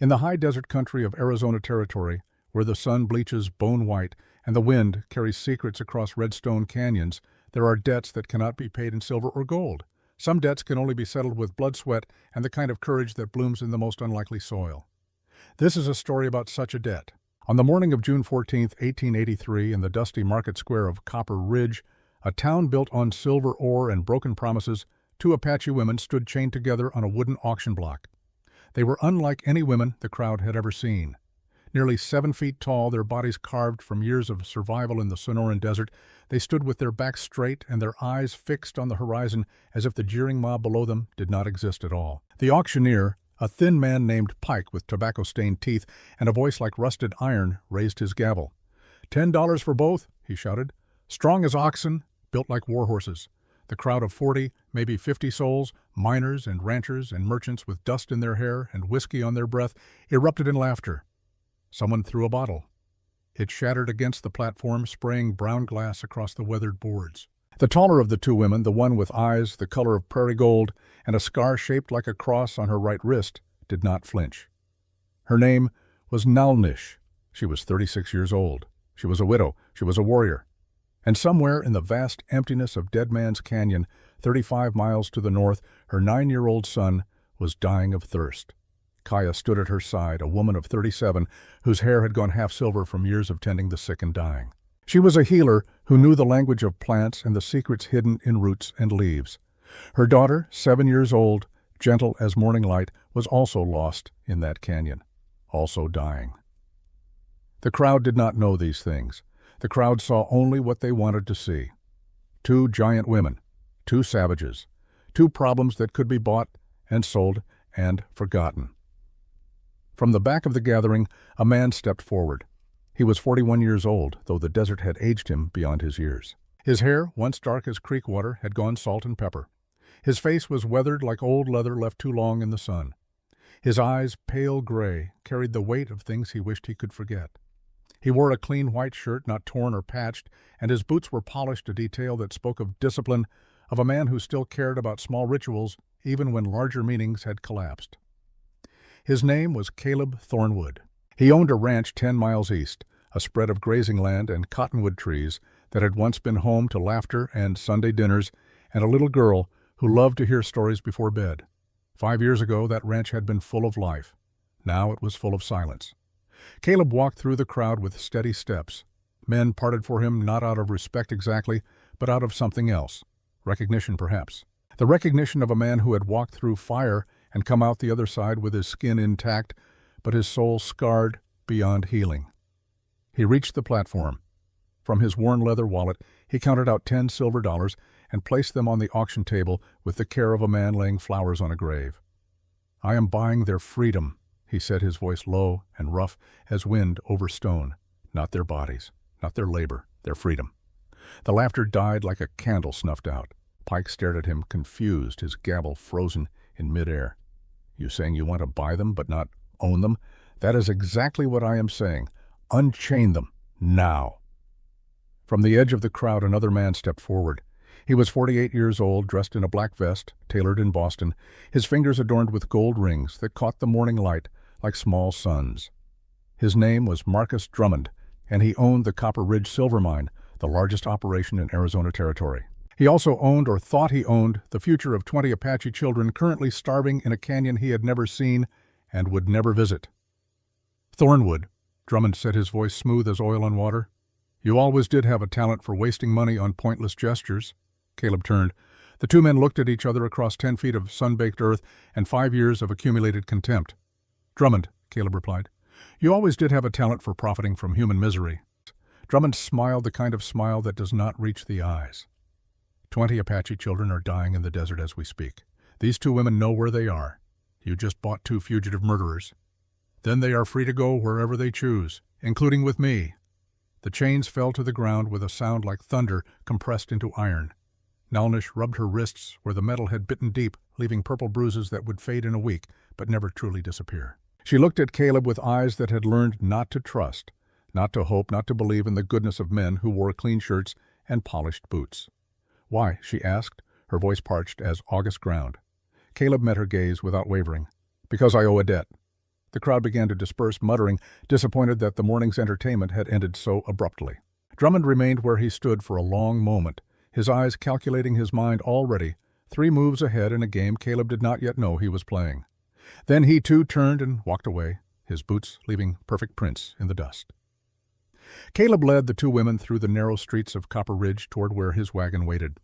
In the high desert country of Arizona Territory, where the sun bleaches bone white and the wind carries secrets across redstone canyons, there are debts that cannot be paid in silver or gold. Some debts can only be settled with blood, sweat, and the kind of courage that blooms in the most unlikely soil. This is a story about such a debt. On the morning of June 14, 1883, in the dusty market square of Copper Ridge, a town built on silver ore and broken promises, two Apache women stood chained together on a wooden auction block. They were unlike any women the crowd had ever seen. Nearly 7 feet tall, their bodies carved from years of survival in the Sonoran Desert, they stood with their backs straight and their eyes fixed on the horizon as if the jeering mob below them did not exist at all. The auctioneer, a thin man named Pike with tobacco-stained teeth and a voice like rusted iron, raised his gavel. $10 for both, he shouted. Strong as oxen, built like war horses. The crowd of 40, maybe 50 souls, miners and ranchers and merchants with dust in their hair and whiskey on their breath, erupted in laughter. Someone threw a bottle. It shattered against the platform, spraying brown glass across the weathered boards. The taller of the two women, the one with eyes the color of prairie gold and a scar shaped like a cross on her right wrist, did not flinch. Her name was Nalnish. She was 36 years old. She was a widow. She was a warrior. And somewhere in the vast emptiness of Dead Man's Canyon, 35 miles to the north, her 9-year-old son was dying of thirst. Kaya stood at her side, a woman of 37, whose hair had gone half silver from years of tending the sick and dying. She was a healer who knew the language of plants and the secrets hidden in roots and leaves. Her daughter, 7 years old, gentle as morning light, was also lost in that canyon, also dying. The crowd did not know these things. The crowd saw only what they wanted to see. 2 giant women, 2 savages, 2 problems that could be bought and sold and forgotten. From the back of the gathering, a man stepped forward. He was 41 years old, though the desert had aged him beyond his years. His hair, once dark as creek water, had gone salt and pepper. His face was weathered like old leather left too long in the sun. His eyes, pale gray, carried the weight of things he wished he could forget. He wore a clean white shirt, not torn or patched, and his boots were polished, a detail that spoke of discipline, of a man who still cared about small rituals, even when larger meanings had collapsed. His name was Caleb Thornwood. He owned a ranch 10 miles east, a spread of grazing land and cottonwood trees that had once been home to laughter and Sunday dinners, and a little girl who loved to hear stories before bed. 5 years ago, that ranch had been full of life. Now it was full of silence. Caleb walked through the crowd with steady steps. Men parted for him not out of respect exactly, but out of something else. Recognition, perhaps. The recognition of a man who had walked through fire and come out the other side with his skin intact, but his soul scarred beyond healing. He reached the platform. From his worn leather wallet, he counted out 10 silver dollars and placed them on the auction table with the care of a man laying flowers on a grave. "I am buying their freedom," he said, his voice low and rough as wind over stone. "Not their bodies, not their labor, their freedom." The laughter died like a candle snuffed out. Pike stared at him, confused, his gavel frozen in midair. "You saying you want to buy them but not own them? That is exactly what I am saying. Unchain them, now." From the edge of the crowd, another man stepped forward. He was 48 years old, dressed in a black vest, tailored in Boston, his fingers adorned with gold rings that caught the morning light like small suns. His name was Marcus Drummond, and he owned the Copper Ridge Silver Mine, the largest operation in Arizona Territory. He also owned, or thought he owned, the future of 20 Apache children currently starving in a canyon he had never seen and would never visit. "Thornwood," Drummond said, his voice smooth as oil on water, "you always did have a talent for wasting money on pointless gestures." Caleb turned. The two men looked at each other across 10 feet of sun-baked earth and 5 years of accumulated contempt. "Drummond," Caleb replied, "you always did have a talent for profiting from human misery." Drummond smiled, the kind of smile that does not reach the eyes. 20 Apache children are dying in the desert as we speak. These 2 women know where they are. You just bought 2 fugitive murderers. Then they are free to go wherever they choose, including with me." The chains fell to the ground with a sound like thunder compressed into iron. Nalnish rubbed her wrists where the metal had bitten deep, leaving purple bruises that would fade in a week, but never truly disappear. She looked at Caleb with eyes that had learned not to trust, not to hope, not to believe in the goodness of men who wore clean shirts and polished boots. "Why?" she asked, her voice parched as August ground. Caleb met her gaze without wavering. "Because I owe a debt." The crowd began to disperse, muttering, disappointed that the morning's entertainment had ended so abruptly. Drummond remained where he stood for a long moment, his eyes calculating, his mind already 3 moves ahead in a game Caleb did not yet know he was playing. Then he too turned and walked away, his boots leaving perfect prints in the dust. Caleb led the 2 women through the narrow streets of Copper Ridge toward where his wagon waited.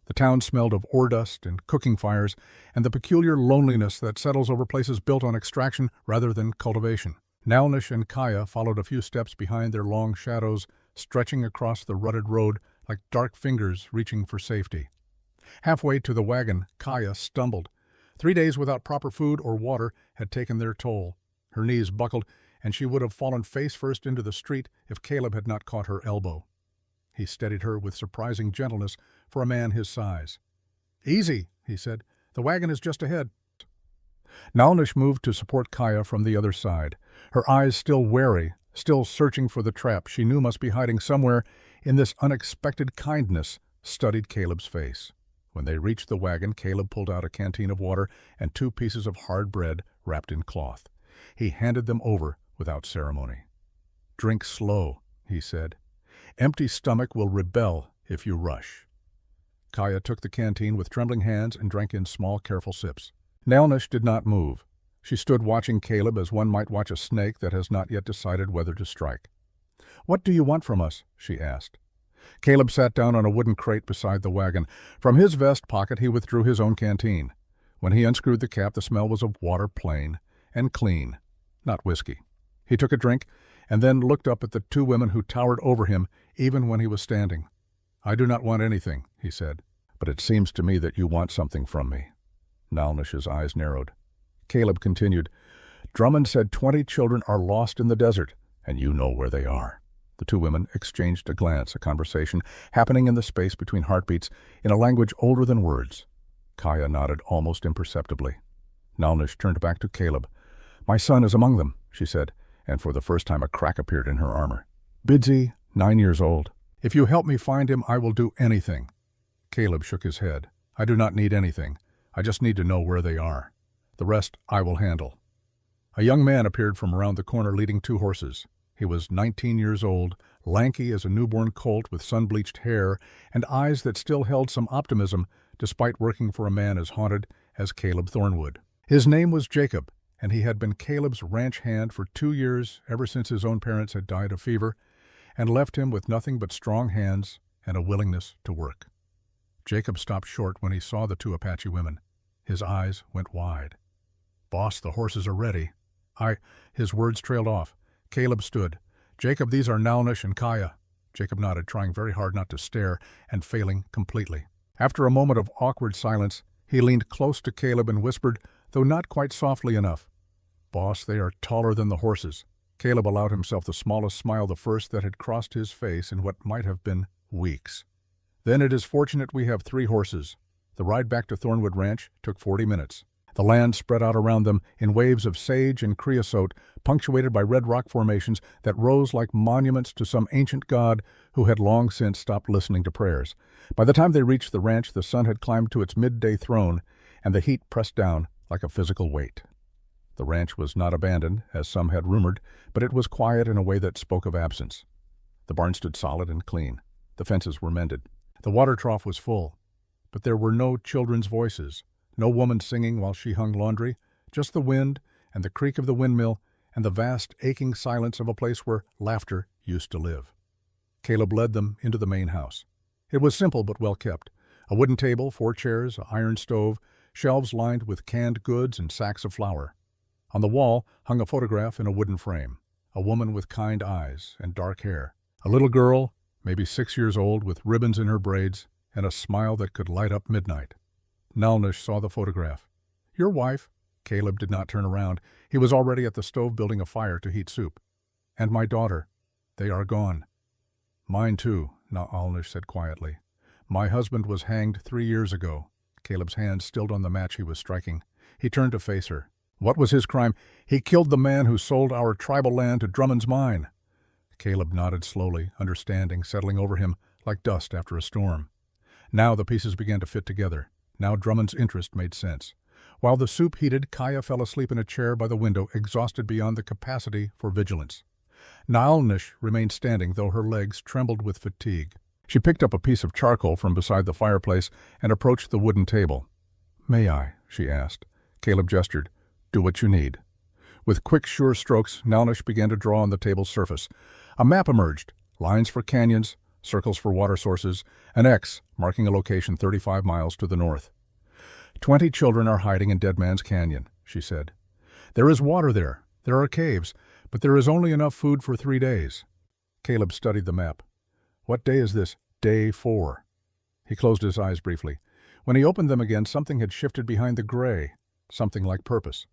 The town smelled of ore dust and cooking fires and the peculiar loneliness that settles over places built on extraction rather than cultivation. Nalnish and Kaya followed a few steps behind, their long shadows stretching across the rutted road like dark fingers reaching for safety. Halfway to the wagon, Kaya stumbled. 3 days without proper food or water had taken their toll. Her knees buckled, and she would have fallen face first into the street if Caleb had not caught her elbow. He steadied her with surprising gentleness for a man his size. "Easy," he said. "The wagon is just ahead." Nalnish moved to support Kaya from the other side, her eyes still wary, still searching for the trap she knew must be hiding somewhere in this unexpected kindness studied Caleb's face. When they reached the wagon, Caleb pulled out a canteen of water and 2 pieces of hard bread wrapped in cloth. He handed them over without ceremony. "Drink slow," he said. "Empty stomach will rebel if you rush." Kaya took the canteen with trembling hands and drank in small, careful sips. Nalnish did not move. She stood watching Caleb as one might watch a snake that has not yet decided whether to strike. "What do you want from us?" she asked. Caleb sat down on a wooden crate beside the wagon. From his vest pocket he withdrew his own canteen. When he unscrewed the cap, the smell was of water, plain and clean, not whiskey. He took a drink and then looked up at the 2 women who towered over him even when he was standing. "I do not want anything," he said, "but it seems to me that you want something from me." Nalnish's eyes narrowed. Caleb continued, "Drummond said 20 children are lost in the desert, and you know where they are." The 2 women exchanged a glance, a conversation happening in the space between heartbeats in a language older than words. Kaya nodded almost imperceptibly. Nalnish turned back to Caleb. "My son is among them," she said, and for the first time a crack appeared in her armor. "Bidsy, 9 years old. If you help me find him, I will do anything." Caleb shook his head. "I do not need anything. I just need to know where they are. The rest I will handle." A young man appeared from around the corner leading 2 horses. He was 19 years old, lanky as a newborn colt with sun-bleached hair and eyes that still held some optimism despite working for a man as haunted as Caleb Thornwood. His name was Jacob, and he had been Caleb's ranch hand for 2 years, ever since his own parents had died of fever, and left him with nothing but strong hands and a willingness to work. Jacob stopped short when he saw the 2 Apache women. His eyes went wide. "Boss, the horses are ready." His words trailed off. Caleb stood. "Jacob, these are Nalnish and Kaya." Jacob nodded, trying very hard not to stare, and failing completely. After a moment of awkward silence, he leaned close to Caleb and whispered, though not quite softly enough, "Boss, they are taller than the horses." Caleb allowed himself the smallest smile, the first that had crossed his face in what might have been weeks. "Then it is fortunate we have 3 horses." The ride back to Thornwood Ranch took 40 minutes. The land spread out around them in waves of sage and creosote, punctuated by red rock formations that rose like monuments to some ancient god who had long since stopped listening to prayers. By the time they reached the ranch, the sun had climbed to its midday throne, and the heat pressed down like a physical weight. The ranch was not abandoned, as some had rumored, but it was quiet in a way that spoke of absence. The barn stood solid and clean. The fences were mended. The water trough was full, but there were no children's voices. No woman singing while she hung laundry, just the wind and the creak of the windmill and the vast, aching silence of a place where laughter used to live. Caleb led them into the main house. It was simple but well kept. A wooden table, 4 chairs, an iron stove, shelves lined with canned goods and sacks of flour. On the wall hung a photograph in a wooden frame, a woman with kind eyes and dark hair, a little girl, maybe 6 years old, with ribbons in her braids and a smile that could light up midnight. Nalnish saw the photograph. "Your wife?" Caleb did not turn around. He was already at the stove building a fire to heat soup. "And my daughter. They are gone." "Mine too," Nalnish said quietly. "My husband was hanged 3 years ago." Caleb's hand stilled on the match he was striking. He turned to face her. "What was his crime?" "He killed the man who sold our tribal land to Drummond's mine." Caleb nodded slowly, understanding, settling over him like dust after a storm. Now the pieces began to fit together. Now Drummond's interest made sense. While the soup heated, Kaya fell asleep in a chair by the window, exhausted beyond the capacity for vigilance. Nalnish remained standing, though her legs trembled with fatigue. She picked up a piece of charcoal from beside the fireplace and approached the wooden table. "May I?" she asked. Caleb gestured. "Do what you need." With quick, sure strokes, Nalnish began to draw on the table's surface. A map emerged, lines for canyons, circles for water sources, an X marking a location 35 miles to the north. 20 children are hiding in Dead Man's Canyon, she said. There is water there. There are caves, but there is only enough food for 3 days. Caleb studied the map. What day is this? Day 4. He closed his eyes briefly. When he opened them again, something had shifted behind the gray, something like purpose.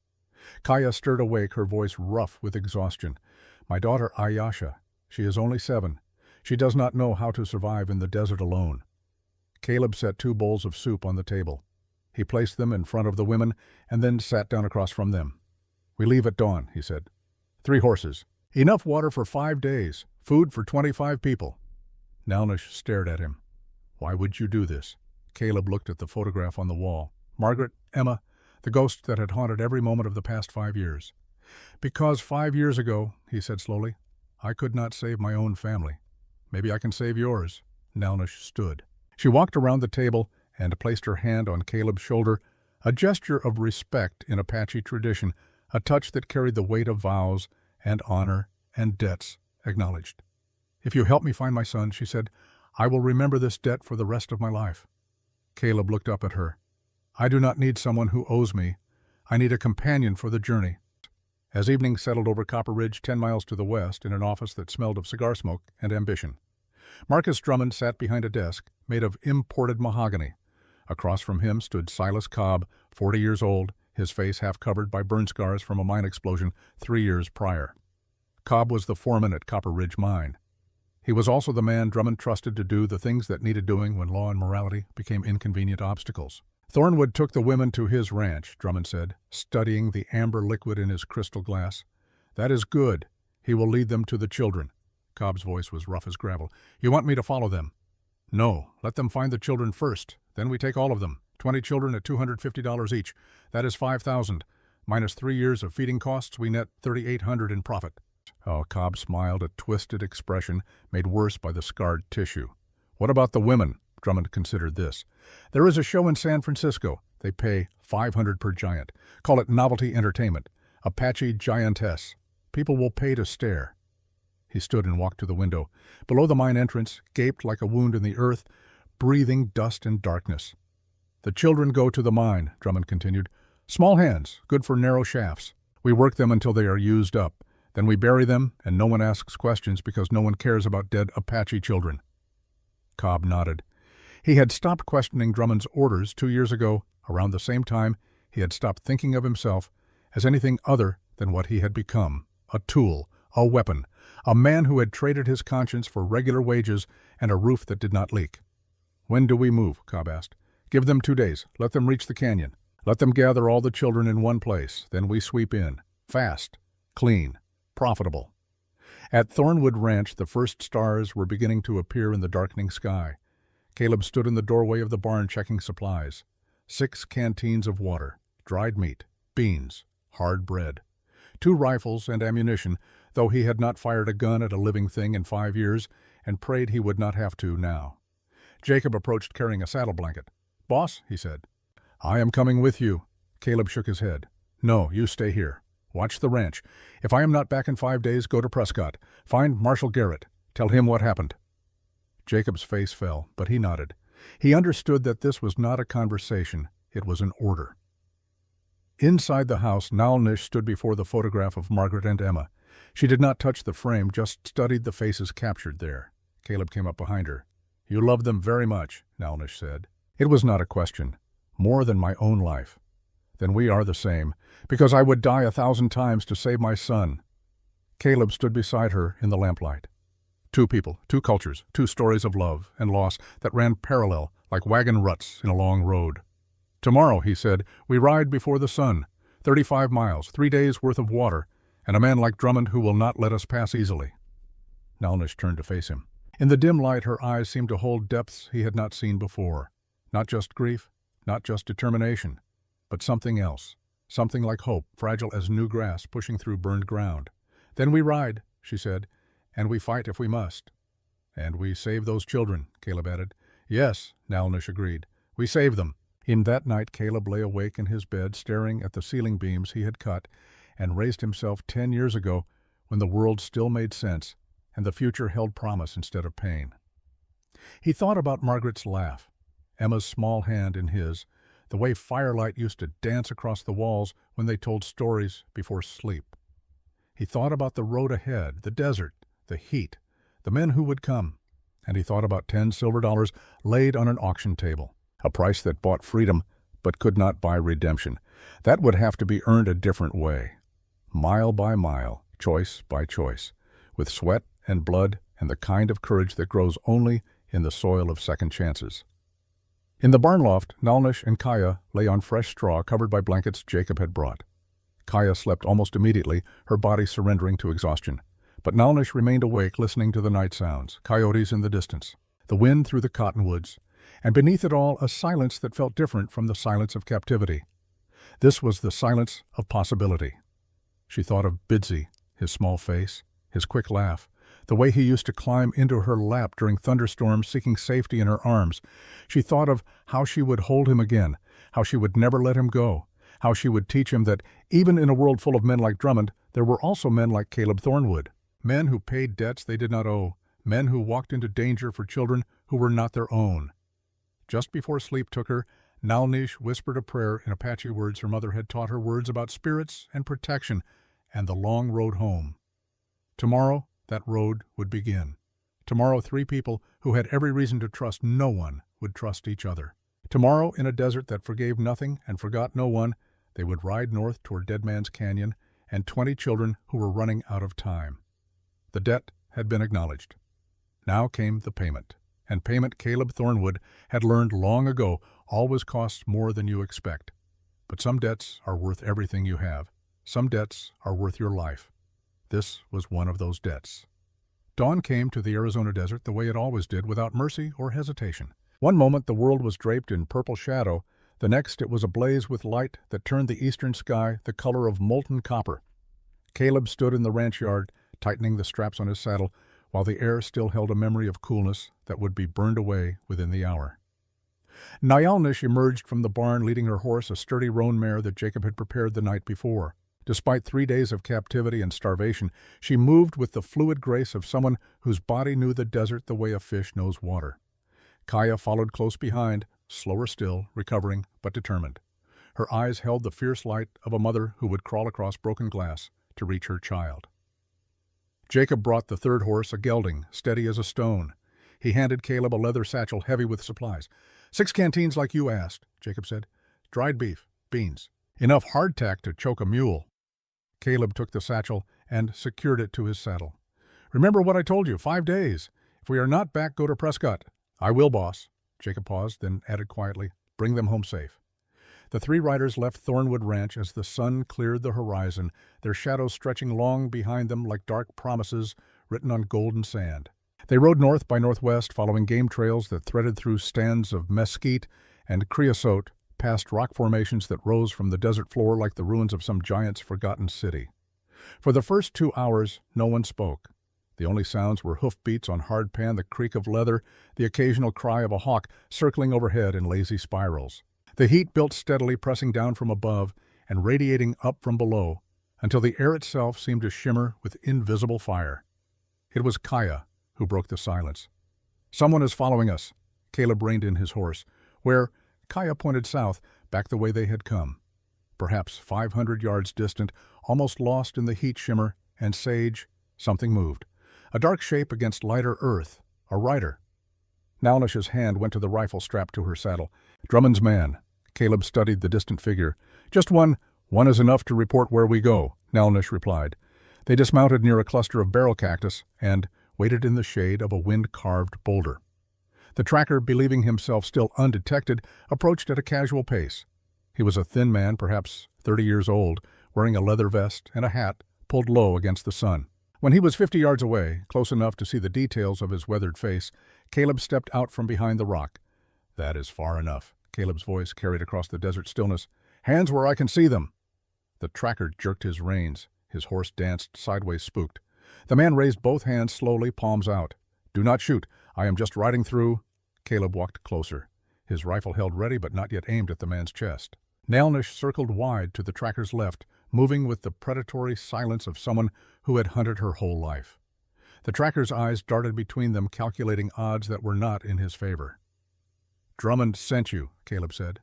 Kaya stirred awake, her voice rough with exhaustion. "My daughter Ayasha. She is only 7. She does not know how to survive in the desert alone." Caleb set 2 bowls of soup on the table. He placed them in front of the women and then sat down across from them. "We leave at dawn," he said. 3 horses. Enough water for 5 days. Food for 25 people. Nalnish stared at him. "Why would you do this?" Caleb looked at the photograph on the wall. Margaret, Emma, the ghost that had haunted every moment of the past 5 years. "Because 5 years ago," he said slowly, "I could not save my own family. Maybe I can save yours." Nalnish stood. She walked around the table and placed her hand on Caleb's shoulder, a gesture of respect in Apache tradition, a touch that carried the weight of vows and honor and debts acknowledged. "If you help me find my son," she said, "I will remember this debt for the rest of my life." Caleb looked up at her. "I do not need someone who owes me. I need a companion for the journey." As evening settled over Copper Ridge, 10 miles to the west, in an office that smelled of cigar smoke and ambition, Marcus Drummond sat behind a desk made of imported mahogany. Across from him stood Silas Cobb, 40 years old, his face half covered by burn scars from a mine explosion 3 years prior. Cobb was the foreman at Copper Ridge Mine. He was also the man Drummond trusted to do the things that needed doing when law and morality became inconvenient obstacles. "Thornwood took the women to his ranch," Drummond said, studying the amber liquid in his crystal glass. "That is good. He will lead them to the children." Cobb's voice was rough as gravel. "You want me to follow them?" "No. Let them find the children first. Then we take all of them. 20 children at $250 each. That is $5,000. Minus 3 years of feeding costs, we net $3,800 in profit." Oh, Cobb smiled, a twisted expression made worse by the scarred tissue. "What about the women?" Drummond considered this. "There is a show in San Francisco. They pay $500 per giant. Call it novelty entertainment. Apache giantess. People will pay to stare." He stood and walked to the window. Below the mine entrance, gaped like a wound in the earth, breathing dust and darkness. "The children go to the mine," Drummond continued. "Small hands, good for narrow shafts. We work them until they are used up. Then we bury them, and no one asks questions because no one cares about dead Apache children." Cobb nodded. He had stopped questioning Drummond's orders 2 years ago. Around the same time, he had stopped thinking of himself as anything other than what he had become, a tool, a weapon, a man who had traded his conscience for regular wages and a roof that did not leak. "When do we move?" Cobb asked. "Give them 2 days. Let them reach the canyon. Let them gather all the children in one place. Then we sweep in. Fast. Clean. Profitable." At Thornwood Ranch, the first stars were beginning to appear in the darkening sky. Caleb stood in the doorway of the barn checking supplies. 6 canteens of water, dried meat, beans, hard bread. 2 rifles and ammunition, though he had not fired a gun at a living thing in 5 years, and prayed he would not have to now. Jacob approached carrying a saddle blanket. "Boss," he said. "I am coming with you." Caleb shook his head. "No, you stay here. Watch the ranch. If I am not back in 5 days, go to Prescott. Find Marshal Garrett. Tell him what happened." Jacob's face fell, but he nodded. He understood that this was not a conversation. It was an order. Inside the house, Nalnish stood before the photograph of Margaret and Emma. She did not touch the frame, just studied the faces captured there. Caleb came up behind her. "You love them very much," Nalnish said. "It was not a question. More than my own life." "Then we are the same, because I would die 1,000 times to save my son." Caleb stood beside her in the lamplight. 2 people, 2 cultures, 2 stories of love and loss that ran parallel like wagon ruts in a long road. "Tomorrow," he said, "we ride before the sun. 35 miles, 3 days' worth of water, and a man like Drummond who will not let us pass easily." Nalnish turned to face him. In the dim light, her eyes seemed to hold depths he had not seen before. Not just grief, not just determination. but something else. Something like hope, fragile as new grass pushing through burned ground. "Then we ride," she said, "and we fight if we must." "And we save those children," Caleb added. "Yes," Nalnish agreed. "We save them." In that night Caleb lay awake in his bed staring at the ceiling beams he had cut and raised himself 10 years ago when the world still made sense and the future held promise instead of pain. He thought about Margaret's laugh, Emma's small hand in his, the way firelight used to dance across the walls when they told stories before sleep. He thought about the road ahead, the desert, the heat, the men who would come, and he thought about 10 silver dollars laid on an auction table, a price that bought freedom but could not buy redemption. That would have to be earned a different way, mile by mile, choice by choice, with sweat and blood and the kind of courage that grows only in the soil of second chances. In the barn loft, Nalnish and Kaya lay on fresh straw covered by blankets Jacob had brought. Kaya slept almost immediately, her body surrendering to exhaustion. But Nalnish remained awake, listening to the night sounds, coyotes in the distance, the wind through the cottonwoods, and beneath it all a silence that felt different from the silence of captivity. This was the silence of possibility. She thought of Bidsy, his small face, his quick laugh, the way he used to climb into her lap during thunderstorms seeking safety in her arms. She thought of how she would hold him again, how she would never let him go, how she would teach him that even in a world full of men like Drummond, there were also men like Caleb Thornwood, men who paid debts they did not owe, men who walked into danger for children who were not their own. Just before sleep took her, Nalnish whispered a prayer in Apache words her mother had taught her, words about spirits and protection and the long road home. Tomorrow, that road would begin. Tomorrow, 3 people who had every reason to trust no one would trust each other. Tomorrow, in a desert that forgave nothing and forgot no one, they would ride north toward Dead Man's Canyon and 20 children who were running out of time. The debt had been acknowledged. Now came the payment, and payment Caleb Thornwood had learned long ago always costs more than you expect. But some debts are worth everything you have. Some debts are worth your life. This was one of those debts. Dawn came to the Arizona desert the way it always did, without mercy or hesitation. One moment the world was draped in purple shadow, the next it was ablaze with light that turned the eastern sky the color of molten copper. Caleb stood in the ranch yard, tightening the straps on his saddle, while the air still held a memory of coolness that would be burned away within the hour. Nalnish emerged from the barn leading her horse, a sturdy roan mare that Jacob had prepared the night before. Despite 3 days of captivity and starvation, she moved with the fluid grace of someone whose body knew the desert the way a fish knows water. Kaya followed close behind, slower still, recovering, but determined. Her eyes held the fierce light of a mother who would crawl across broken glass to reach her child. Jacob brought the 3rd horse, a gelding, steady as a stone. He handed Caleb a leather satchel heavy with supplies. 6 canteens like you asked, Jacob said. Dried beef, beans, enough hardtack to choke a mule. Caleb took the satchel and secured it to his saddle. Remember what I told you, 5 days. If we are not back, go to Prescott. I will, boss. Jacob paused, then added quietly, bring them home safe. The 3 riders left Thornwood Ranch as the sun cleared the horizon, their shadows stretching long behind them like dark promises written on golden sand. They rode north by northwest, following game trails that threaded through stands of mesquite and creosote, past rock formations that rose from the desert floor like the ruins of some giant's forgotten city. For the first 2 hours, no one spoke. The only sounds were hoofbeats on hard pan, the creak of leather, the occasional cry of a hawk circling overhead in lazy spirals. The heat built steadily, pressing down from above and radiating up from below, until the air itself seemed to shimmer with invisible fire. It was Kaya who broke the silence. Someone is following us. Caleb reined in his horse. Where? Kaya pointed south, back the way they had come. Perhaps 500 yards distant, almost lost in the heat shimmer and sage, something moved. A dark shape against lighter earth. A rider. Nalnish's hand went to the rifle strapped to her saddle. Drummond's man. Caleb studied the distant figure. Just one. One is enough to report where we go, Nalnish replied. They dismounted near a cluster of barrel cactus and waited in the shade of a wind-carved boulder. The tracker, believing himself still undetected, approached at a casual pace. He was a thin man, perhaps 30 years old, wearing a leather vest and a hat pulled low against the sun. When he was 50 yards away, close enough to see the details of his weathered face, Caleb stepped out from behind the rock. That is far enough, Caleb's voice carried across the desert stillness. Hands where I can see them." The tracker jerked his reins. His horse danced sideways, spooked. The man raised both hands slowly, palms out. "Do not shoot. I am just riding through." Caleb walked closer, his rifle held ready but not yet aimed at the man's chest. Nalnish circled wide to the tracker's left, moving with the predatory silence of someone who had hunted her whole life. The tracker's eyes darted between them, calculating odds that were not in his favor. "Drummond sent you," Caleb said.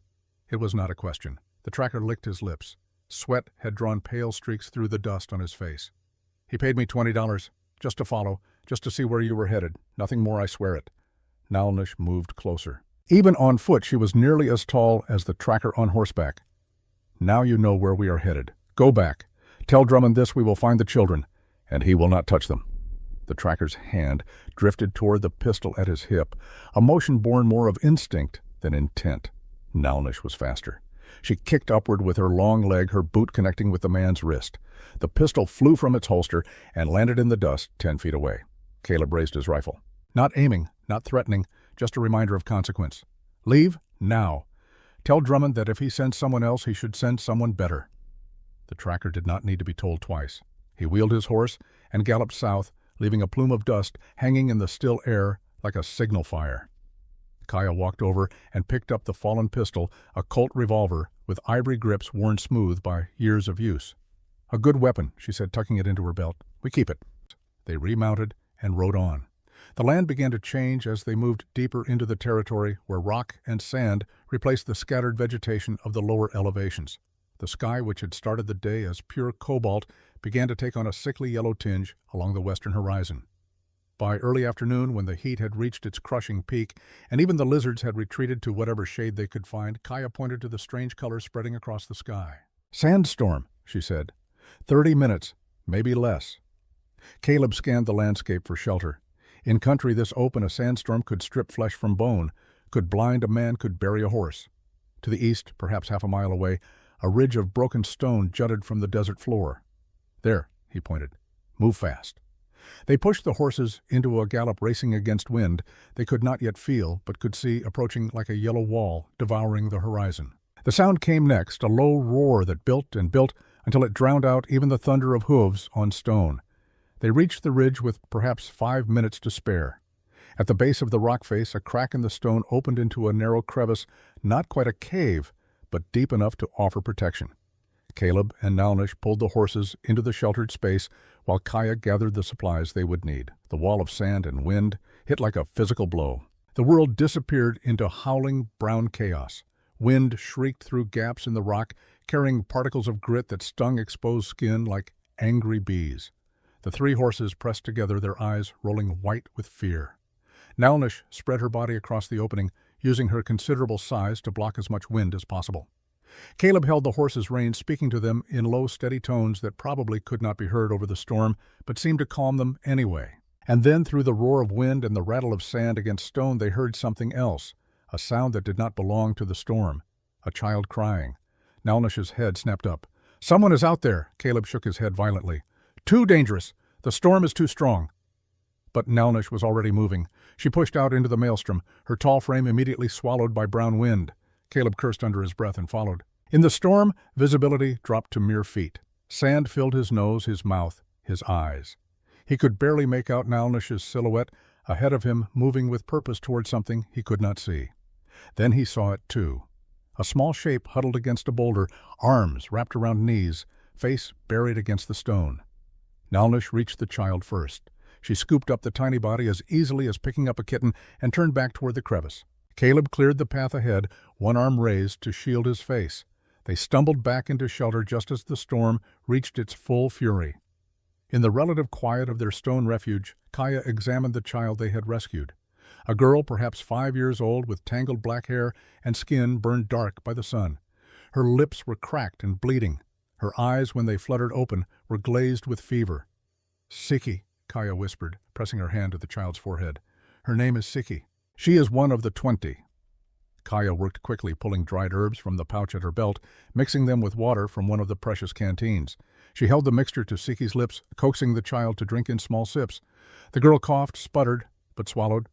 It was not a question. The tracker licked his lips. Sweat had drawn pale streaks through the dust on his face. "He paid me $20, just to follow, just to see where you were headed. Nothing more, I swear it." Nalnish moved closer. Even on foot, she was nearly as tall as the tracker on horseback. "Now you know where we are headed. Go back. Tell Drummond this: we will find the children, and he will not touch them." The tracker's hand drifted toward the pistol at his hip, a motion born more of instinct than intent. Nalnish was faster. She kicked upward with her long leg, her boot connecting with the man's wrist. The pistol flew from its holster and landed in the dust 10 feet away. Caleb raised his rifle. Not aiming, not threatening, just a reminder of consequence. "Leave now. Tell Drummond that if he sends someone else, he should send someone better." The tracker did not need to be told twice. He wheeled his horse and galloped south, leaving a plume of dust hanging in the still air like a signal fire. Kaya walked over and picked up the fallen pistol, a Colt revolver with ivory grips worn smooth by years of use. "A good weapon," she said, tucking it into her belt. "We keep it." They remounted and rode on. The land began to change as they moved deeper into the territory where rock and sand replaced the scattered vegetation of the lower elevations. The sky, which had started the day as pure cobalt, began to take on a sickly yellow tinge along the western horizon. By early afternoon, when the heat had reached its crushing peak, and even the lizards had retreated to whatever shade they could find, Kaya pointed to the strange colors spreading across the sky. "Sandstorm," she said. 30 minutes, maybe less." Caleb scanned the landscape for shelter. In country this open, a sandstorm could strip flesh from bone, could blind a man, could bury a horse. To the east, perhaps half a mile away, a ridge of broken stone jutted from the desert floor. "There," he pointed. "Move fast." They pushed the horses into a gallop, racing against wind they could not yet feel, but could see approaching like a yellow wall, devouring the horizon. The sound came next, a low roar that built and built until it drowned out even the thunder of hooves on stone. They reached the ridge with perhaps 5 minutes to spare. At the base of the rock face, a crack in the stone opened into a narrow crevice, not quite a cave, but deep enough to offer protection. Caleb and Nalnish pulled the horses into the sheltered space while Kaya gathered the supplies they would need. The wall of sand and wind hit like a physical blow. The world disappeared into howling brown chaos. Wind shrieked through gaps in the rock, carrying particles of grit that stung exposed skin like angry bees. The 3 horses pressed together, their eyes rolling white with fear. Nalnish spread her body across the opening, using her considerable size to block as much wind as possible. Caleb held the horses' reins, speaking to them in low, steady tones that probably could not be heard over the storm, but seemed to calm them anyway. And then, through the roar of wind and the rattle of sand against stone, they heard something else, a sound that did not belong to the storm, a child crying. Nalnish's head snapped up. "Someone is out there!" Caleb shook his head violently. "Too dangerous! The storm is too strong!" But Nalnish was already moving. She pushed out into the maelstrom, her tall frame immediately swallowed by brown wind. Caleb cursed under his breath and followed. In the storm, visibility dropped to mere feet. Sand filled his nose, his mouth, his eyes. He could barely make out Nalnish's silhouette ahead of him, moving with purpose toward something he could not see. Then he saw it too. A small shape huddled against a boulder, arms wrapped around knees, face buried against the stone. Nalnish reached the child first. She scooped up the tiny body as easily as picking up a kitten and turned back toward the crevice. Caleb cleared the path ahead, one arm raised to shield his face. They stumbled back into shelter just as the storm reached its full fury. In the relative quiet of their stone refuge, Kaya examined the child they had rescued. A girl, perhaps 5 years old, with tangled black hair and skin burned dark by the sun. Her lips were cracked and bleeding. Her eyes, when they fluttered open, were glazed with fever. "Siki," Kaya whispered, pressing her hand to the child's forehead. "Her name is Siki. She is one of the 20. Kaya worked quickly, pulling dried herbs from the pouch at her belt, mixing them with water from one of the precious canteens. She held the mixture to Siki's lips, coaxing the child to drink in small sips. The girl coughed, sputtered, but swallowed.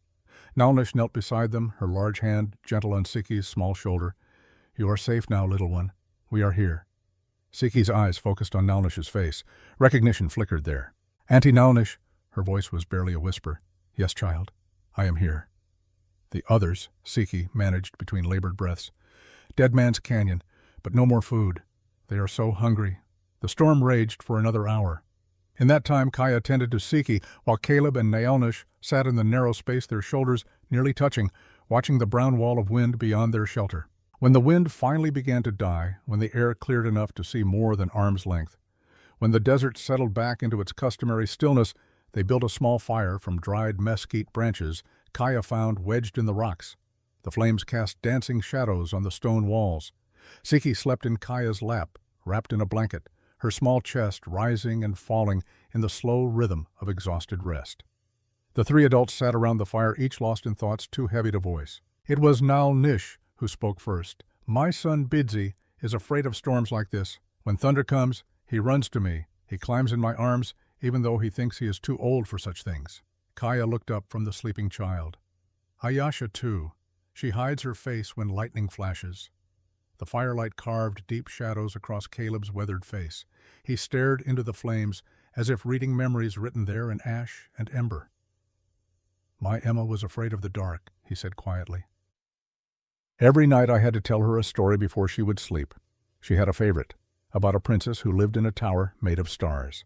Nalnish knelt beside them, her large hand gentle on Siki's small shoulder. "You are safe now, little one. We are here." Siki's eyes focused on Nalnish's face. Recognition flickered there. "Auntie Nalnish," her voice was barely a whisper. "Yes, child, I am here." The others, Siki managed between labored breaths. "Dead Man's Canyon, but no more food. They are so hungry." The storm raged for another hour. In that time, Kaya tended to Siki, while Caleb and Nalnish sat in the narrow space, their shoulders nearly touching, watching the brown wall of wind beyond their shelter. When the wind finally began to die, when the air cleared enough to see more than arm's length, when the desert settled back into its customary stillness, they built a small fire from dried mesquite branches Kaya found wedged in the rocks. The flames cast dancing shadows on the stone walls. Siki slept in Kaya's lap, wrapped in a blanket, her small chest rising and falling in the slow rhythm of exhausted rest. The three adults sat around the fire, each lost in thoughts too heavy to voice. It was Nalnish who spoke first. "My son Bidzi is afraid of storms like this. When thunder comes, he runs to me. He climbs in my arms, even though he thinks he is too old for such things." Kaya looked up from the sleeping child. Ayasha, too. She hides her face when lightning flashes. The firelight carved deep shadows across Caleb's weathered face. He stared into the flames, as if reading memories written there in ash and ember. "My Emma was afraid of the dark," he said quietly. "Every night I had to tell her a story before she would sleep. She had a favorite, about a princess who lived in a tower made of stars."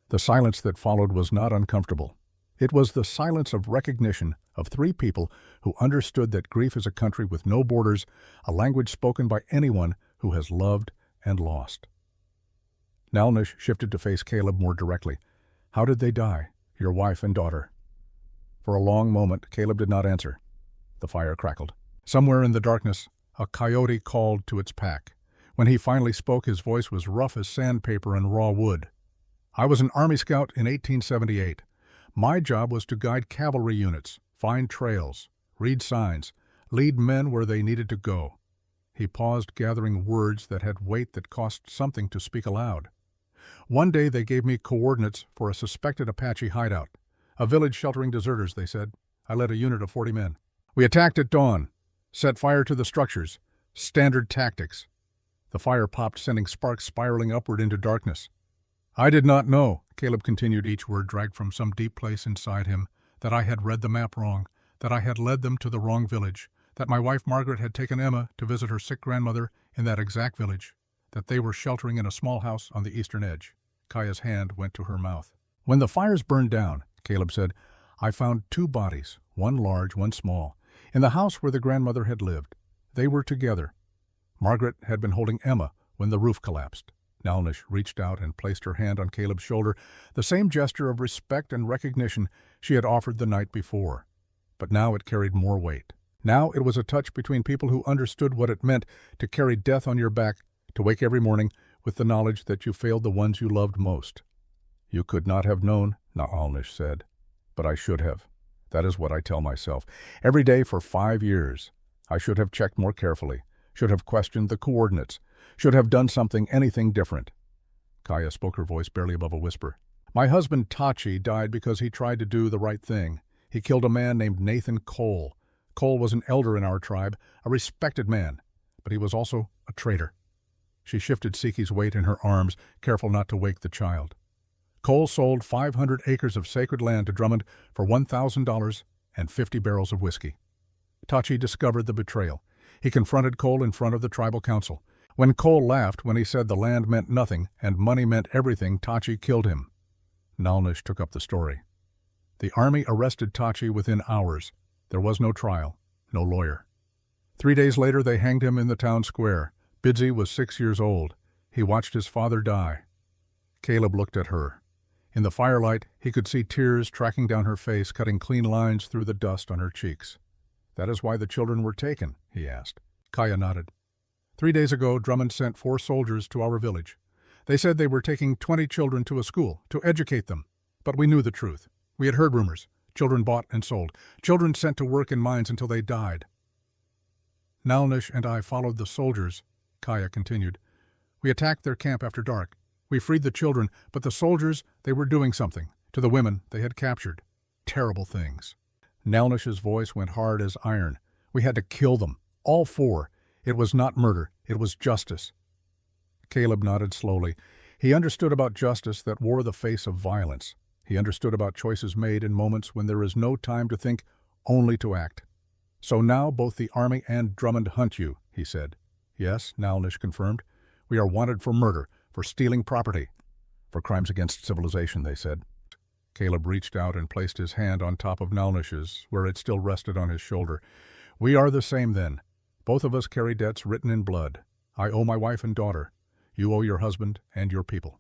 The silence that followed was not uncomfortable. It was the silence of recognition of three people who understood that grief is a country with no borders, a language spoken by anyone who has loved and lost. Nalnish shifted to face Caleb more directly. "How did they die, your wife and daughter?" For a long moment, Caleb did not answer. The fire crackled. Somewhere in the darkness, a coyote called to its pack. When he finally spoke, his voice was rough as sandpaper and raw wood. "I was an Army Scout in 1878. My job was to guide cavalry units, find trails, read signs, lead men where they needed to go." He paused, gathering words that had weight that cost something to speak aloud. "One day they gave me coordinates for a suspected Apache hideout. A village sheltering deserters, they said. I led a unit of 40 men. We attacked at dawn, set fire to the structures. Standard tactics." The fire popped, sending sparks spiraling upward into darkness. "I did not know," Caleb continued, each word dragged from some deep place inside him, "that I had read the map wrong, that I had led them to the wrong village, that my wife Margaret had taken Emma to visit her sick grandmother in that exact village, that they were sheltering in a small house on the eastern edge." Kaya's hand went to her mouth. "When the fires burned down," Caleb said, "I found 2 bodies, one large, one small, in the house where the grandmother had lived. They were together. Margaret had been holding Emma when the roof collapsed." Nalnish reached out and placed her hand on Caleb's shoulder, the same gesture of respect and recognition she had offered the night before. But now it carried more weight. Now it was a touch between people who understood what it meant to carry death on your back, to wake every morning with the knowledge that you failed the ones you loved most. "You could not have known," Nalnish said, "but I should have. That is what I tell myself. Every day for 5 years. I should have checked more carefully, should have questioned the coordinates, should have done something, anything different." Kaya spoke, her voice barely above a whisper. "My husband Tachi died because he tried to do the right thing. He killed a man named Nathan Cole. Cole was an elder in our tribe, a respected man, but he was also a traitor." She shifted Siki's weight in her arms, careful not to wake the child. "Cole sold 500 acres of sacred land to Drummond for $1,000 and 50 barrels of whiskey. Tachi discovered the betrayal. He confronted Cole in front of the tribal council. When Cole laughed when he said the land meant nothing and money meant everything, Tachi killed him." Nalnish took up the story. "The army arrested Tachi within hours. There was no trial, no lawyer. 3 days later they hanged him in the town square. Bidzi was 6 years old. He watched his father die." Caleb looked at her. In the firelight, he could see tears tracking down her face, cutting clean lines through the dust on her cheeks. "That is why the children were taken?" he asked. Kaya nodded. 3 days ago, Drummond sent 4 soldiers to our village. They said they were taking 20 children to a school to educate them. But we knew the truth. We had heard rumors. Children bought and sold. Children sent to work in mines until they died. "Nalnish and I followed the soldiers," Kaya continued. "We attacked their camp after dark. We freed the children, but the soldiers, they were doing something to the women they had captured. Terrible things." Nalnish's voice went hard as iron. "We had to kill them. All 4. It was not murder. It was justice. Caleb nodded slowly. He understood about justice that wore the face of violence. He understood about choices made in moments when there is no time to think, only to act. "So now both the army and Drummond hunt you," he said. "Yes," Nalnish confirmed. "We are wanted for murder, for stealing property, for crimes against civilization," they said. Caleb reached out and placed his hand on top of Nalnish's, where it still rested on his shoulder. "We are the same then. Both of us carry debts written in blood. I owe my wife and daughter. You owe your husband and your people.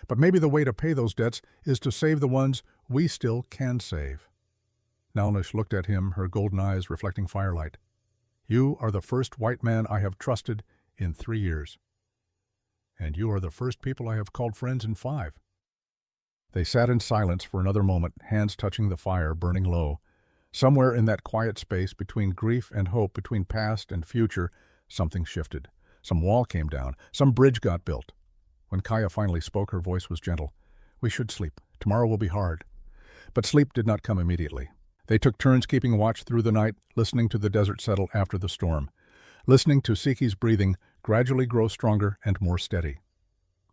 But maybe the way to pay those debts is to save the ones we still can save." Nalnish looked at him, her golden eyes reflecting firelight. "You are the first white man I have trusted in 3 years. And you are the first people I have called friends in 5. They sat in silence for another moment, hands touching the fire, burning low. Somewhere in that quiet space between grief and hope, between past and future, something shifted. Some wall came down. Some bridge got built. When Kaya finally spoke, her voice was gentle. "We should sleep. Tomorrow will be hard." But sleep did not come immediately. They took turns keeping watch through the night, listening to the desert settle after the storm, listening to Siki's breathing gradually grow stronger and more steady.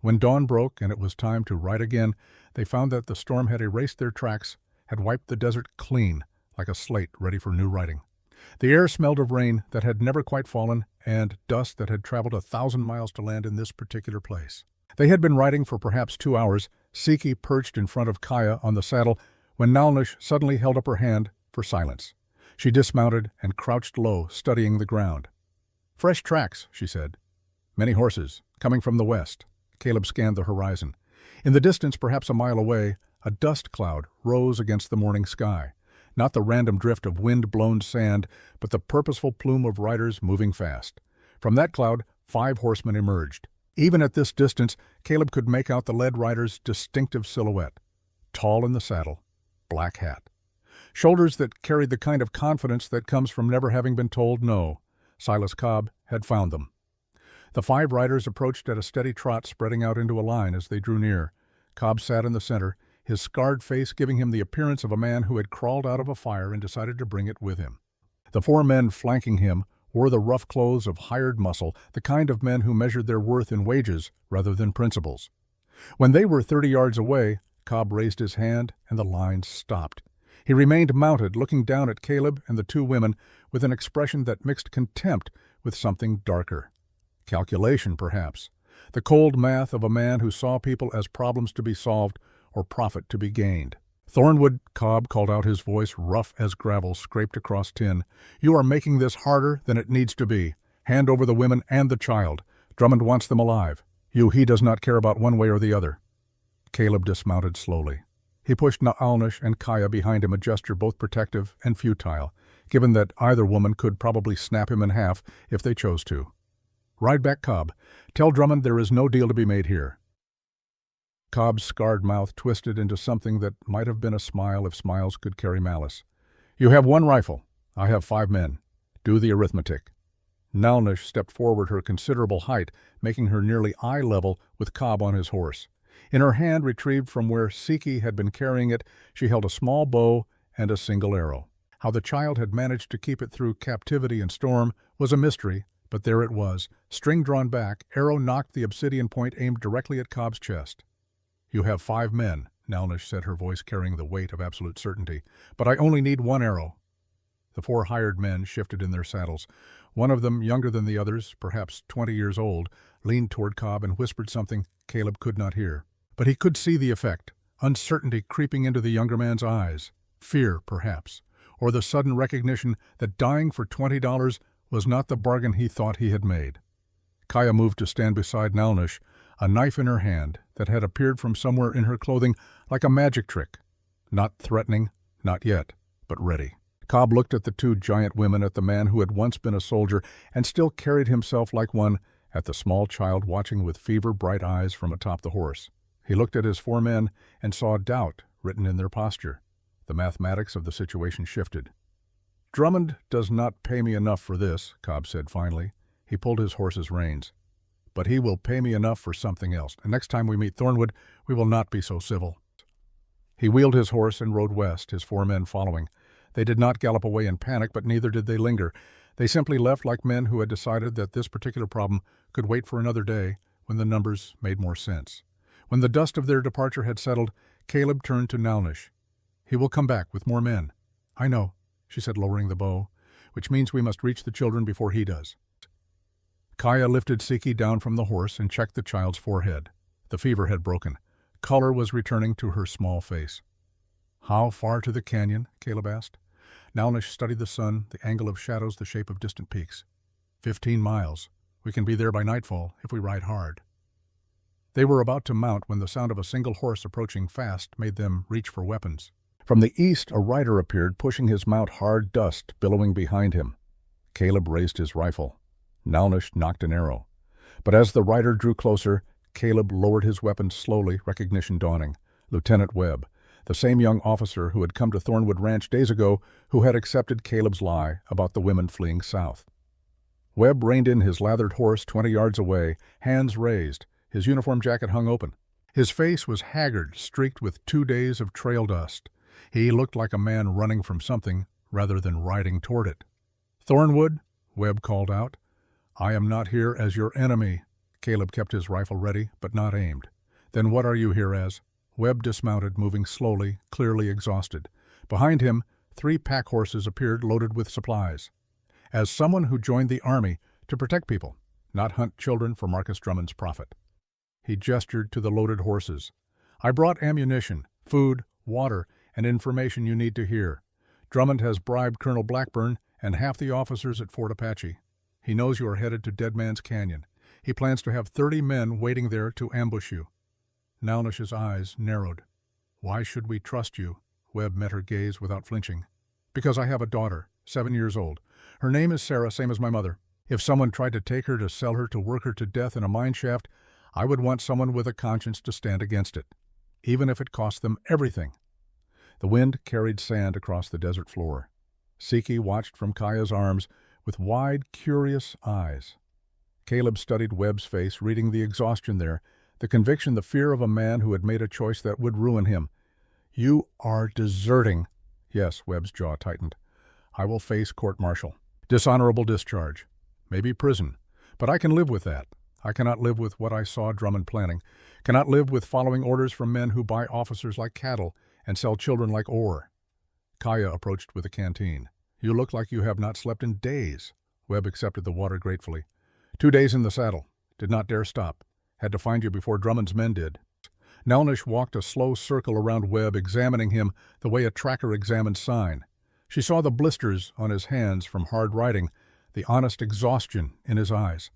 When dawn broke and it was time to ride again, they found that the storm had erased their tracks, had wiped the desert clean, like a slate ready for new writing. The air smelled of rain that had never quite fallen and dust that had traveled 1,000 miles to land in this particular place. They had been riding for perhaps 2 hours, Siki perched in front of Kaya on the saddle, when Nalnish suddenly held up her hand for silence. She dismounted and crouched low, studying the ground. "Fresh tracks," she said. "Many horses, coming from the west." Caleb scanned the horizon. In the distance, perhaps a mile away, a dust cloud rose against the morning sky. Not the random drift of wind-blown sand, but the purposeful plume of riders moving fast. From that cloud, 5 horsemen emerged. Even at this distance, Caleb could make out the led rider's distinctive silhouette. Tall in the saddle, black hat. Shoulders that carried the kind of confidence that comes from never having been told no. Silas Cobb had found them. The 5 riders approached at a steady trot, spreading out into a line as they drew near. Cobb sat in the center, his scarred face giving him the appearance of a man who had crawled out of a fire and decided to bring it with him. The 4 men flanking him wore the rough clothes of hired muscle, the kind of men who measured their worth in wages rather than principles. When they were 30 yards away, Cobb raised his hand and the line stopped. He remained mounted, looking down at Caleb and the 2 women with an expression that mixed contempt with something darker. Calculation, perhaps. The cold math of a man who saw people as problems to be solved or profit to be gained. "Thornwood," Cobb called out, his voice rough as gravel scraped across tin. "You are making this harder than it needs to be. Hand over the women and the child. Drummond wants them alive. He does not care about one way or the other." Caleb dismounted slowly. He pushed Naalnish and Kaya behind him, a gesture both protective and futile, given that either woman could probably snap him in half if they chose to. "Ride back, Cobb. Tell Drummond there is no deal to be made here." Cobb's scarred mouth twisted into something that might have been a smile if smiles could carry malice. "You have 1 rifle. I have 5 men. Do the arithmetic." Nalnish stepped forward her considerable height, making her nearly eye level with Cobb on his horse. In her hand, retrieved from where Siki had been carrying it, she held a small bow and a single arrow. How the child had managed to keep it through captivity and storm was a mystery, but there it was, string drawn back, arrow nocked, the obsidian point aimed directly at Cobb's chest. "You have 5 men," Nalnish said, her voice carrying the weight of absolute certainty. "But I only need 1 arrow." The 4 hired men shifted in their saddles. One of them, younger than the others, perhaps 20 years old, leaned toward Cobb and whispered something Caleb could not hear. But he could see the effect, uncertainty creeping into the younger man's eyes, fear, perhaps, or the sudden recognition that dying for $20 was not the bargain he thought he had made. Kaya moved to stand beside Nalnish, a knife in her hand that had appeared from somewhere in her clothing like a magic trick. Not threatening, not yet, but ready. Cobb looked at the 2 giant women, at the man who had once been a soldier and still carried himself like one, at the small child watching with fever-bright eyes from atop the horse. He looked at his 4 men and saw doubt written in their posture. The mathematics of the situation shifted. "Drummond does not pay me enough for this," Cobb said finally. He pulled his horse's reins. "But he will pay me enough for something else, and next time we meet Thornwood, we will not be so civil." He wheeled his horse and rode west, his 4 men following. They did not gallop away in panic, but neither did they linger. They simply left like men who had decided that this particular problem could wait for another day, when the numbers made more sense. When the dust of their departure had settled, Caleb turned to Nalnish. "He will come back with more men." "I know," she said, lowering the bow, "which means we must reach the children before he does." Kaya lifted Siki down from the horse and checked the child's forehead. The fever had broken. Color was returning to her small face. "How far to the canyon?" Caleb asked. Nalnish studied the sun, the angle of shadows, the shape of distant peaks. 15 miles. We can be there by nightfall if we ride hard." They were about to mount when the sound of a single horse approaching fast made them reach for weapons. From the east, a rider appeared, pushing his mount, hard dust billowing behind him. Caleb raised his rifle. Nalnish nocked an arrow. But as the rider drew closer, Caleb lowered his weapon slowly, recognition dawning. Lieutenant Webb, the same young officer who had come to Thornwood Ranch days ago, who had accepted Caleb's lie about the women fleeing south. Webb reined in his lathered horse 20 yards away, hands raised. His uniform jacket hung open. His face was haggard, streaked with 2 days of trail dust. He looked like a man running from something rather than riding toward it. "Thornwood," Webb called out. "I am not here as your enemy." Caleb kept his rifle ready, but not aimed. "Then what are you here as?" Webb dismounted, moving slowly, clearly exhausted. Behind him, 3 pack horses appeared loaded with supplies. "As someone who joined the army to protect people, not hunt children for Marcus Drummond's profit." He gestured to the loaded horses. "I brought ammunition, food, water, and information you need to hear. Drummond has bribed Colonel Blackburn and half the officers at Fort Apache. He knows you are headed to Dead Man's Canyon. He plans to have 30 men waiting there to ambush you." Nalnish's eyes narrowed. "Why should we trust you?" Webb met her gaze without flinching. "Because I have a daughter, 7 years old. Her name is Sarah, same as my mother. If someone tried to take her to sell her to work her to death in a mine shaft, I would want someone with a conscience to stand against it, even if it cost them everything." The wind carried sand across the desert floor. Siki watched from Kaya's arms with wide, curious eyes. Caleb studied Webb's face, reading the exhaustion there, the conviction, the fear of a man who had made a choice that would ruin him. "You are deserting." "Yes," Webb's jaw tightened. "I will face court-martial. Dishonorable discharge. Maybe prison. But I can live with that. I cannot live with what I saw Drummond planning. Cannot live with following orders from men who buy officers like cattle and sell children like ore." Kaya approached with a canteen. "You look like you have not slept in days." Webb accepted the water gratefully. 2 days in the saddle. Did not dare stop. Had to find you before Drummond's men did." Nalnish walked a slow circle around Webb, examining him the way a tracker examines sign. She saw the blisters on his hands from hard riding, the honest exhaustion in his eyes.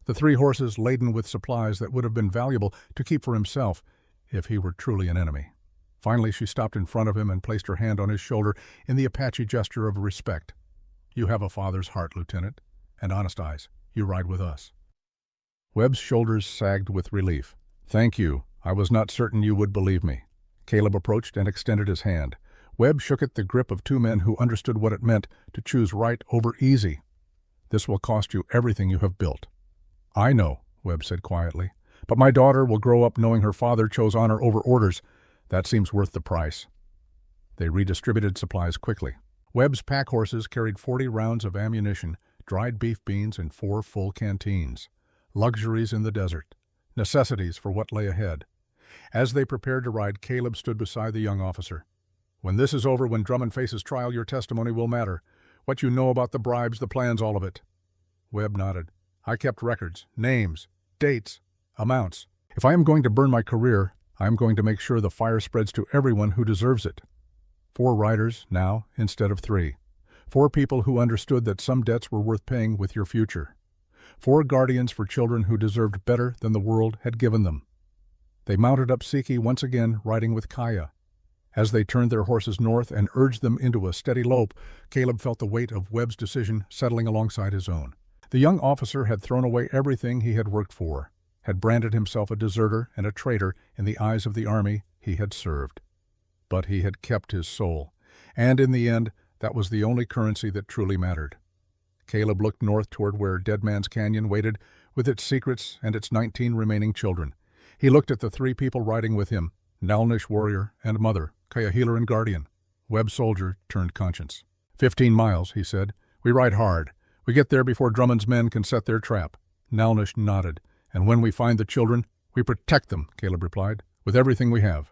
The 3 horses laden with supplies that would have been valuable to keep for himself if he were truly an enemy. Finally, she stopped in front of him and placed her hand on his shoulder in the Apache gesture of respect. "You have a father's heart, Lieutenant, and honest eyes. You ride with us." Webb's shoulders sagged with relief. "Thank you. I was not certain you would believe me." Caleb approached and extended his hand. Webb shook it, the grip of 2 men who understood what it meant to choose right over easy. "This will cost you everything you have built." "I know," Webb said quietly, "but my daughter will grow up knowing her father chose honor over orders. That seems worth the price." They redistributed supplies quickly. Webb's pack horses carried 40 rounds of ammunition, dried beef beans, and 4 full canteens. Luxuries in the desert. Necessities for what lay ahead. As they prepared to ride, Caleb stood beside the young officer. "When this is over, when Drummond faces trial, your testimony will matter. What you know about the bribes, the plans, all of it." Webb nodded. "I kept records, names, dates, amounts. If I am going to burn my career, I am going to make sure the fire spreads to everyone who deserves it." 4 riders now instead of 3. 4 people who understood that some debts were worth paying with your future. 4 guardians for children who deserved better than the world had given them. They mounted up Siki once again, riding with Kaya. As they turned their horses north and urged them into a steady lope, Caleb felt the weight of Webb's decision settling alongside his own. The young officer had thrown away everything he had worked for, had branded himself a deserter and a traitor in the eyes of the army he had served. But he had kept his soul, and in the end, that was the only currency that truly mattered. Caleb looked north toward where Dead Man's Canyon waited, with its secrets and its 19 remaining children. He looked at the 3 people riding with him, Nalnish warrior and mother, Kaya healer and guardian. Webb soldier turned conscience. 15 miles, he said. We ride hard. We get there before Drummond's men can set their trap. Nalnish nodded, And when we find the children, we protect them, Caleb replied, with everything we have.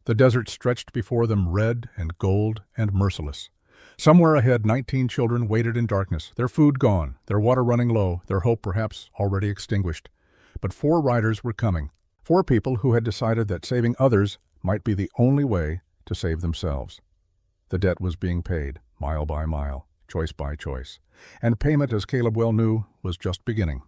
The desert stretched before them red and gold and merciless. Somewhere ahead, 19 children waited in darkness, their food gone, their water running low, their hope perhaps already extinguished. But 4 riders were coming, 4 people who had decided that saving others might be the only way to save themselves. The debt was being paid, mile by mile, choice by choice, and payment, as Caleb well knew, was just beginning.